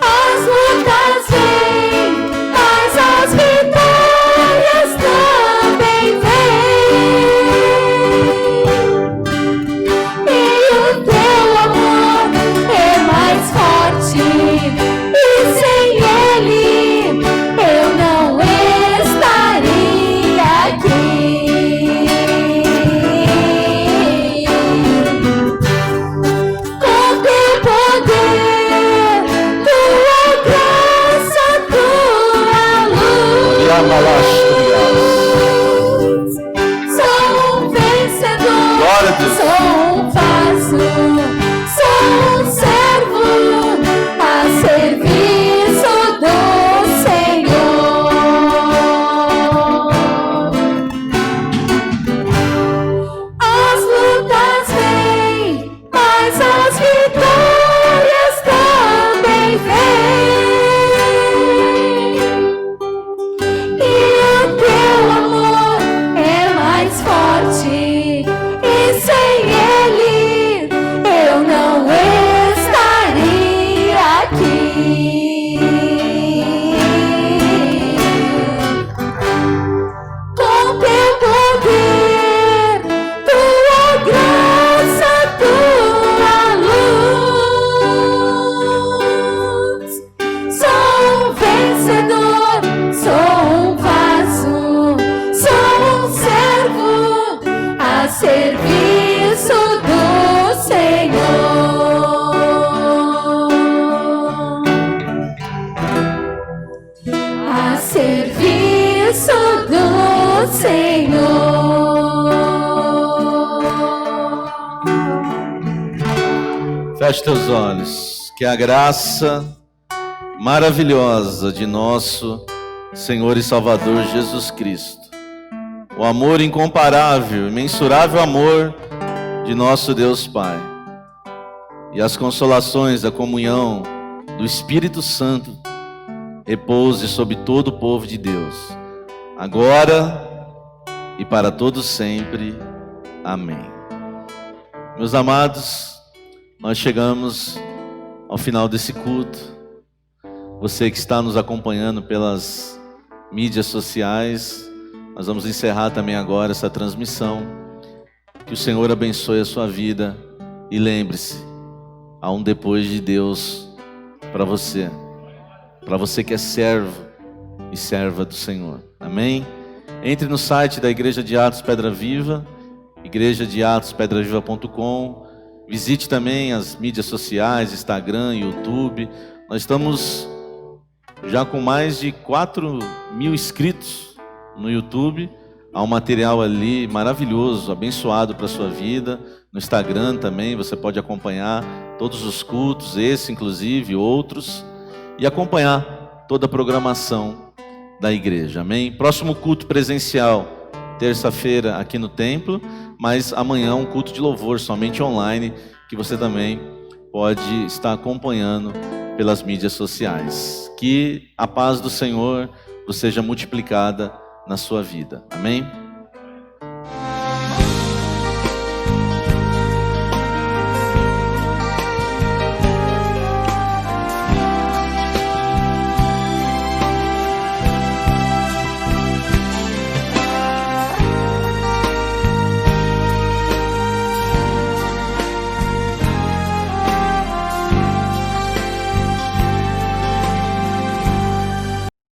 As lutas vêm, mas as vitórias também vêm. E o teu amor é mais forte, e sem ele eu não estaria aqui. Com teu
Feche teus olhos. Que a graça maravilhosa de nosso Senhor e Salvador Jesus Cristo, o amor incomparável, imensurável amor de nosso Deus Pai, e as consolações da comunhão do Espírito Santo repouse sobre todo o povo de Deus, agora e para todos sempre. Amém. Meus amados, nós chegamos ao final desse culto. Você que está nos acompanhando pelas mídias sociais, nós vamos encerrar também agora essa transmissão. Que o Senhor abençoe a sua vida e lembre-se, há um depois de Deus para você que é servo e serva do Senhor. Amém? Entre no site da Igreja de Atos Pedra Viva, igrejadeatospedraviva.com. Visite também as mídias sociais, Instagram, YouTube. Nós estamos já com mais de 4.000 inscritos no YouTube. Há um material ali maravilhoso, abençoado para a sua vida. No Instagram também você pode acompanhar todos os cultos, esse inclusive, outros, e acompanhar toda a programação da igreja. Amém? Próximo culto presencial, terça-feira aqui no templo, mas amanhã um culto de louvor somente online, que você também pode estar acompanhando pelas mídias sociais. Que a paz do Senhor seja multiplicada na sua vida. Amém?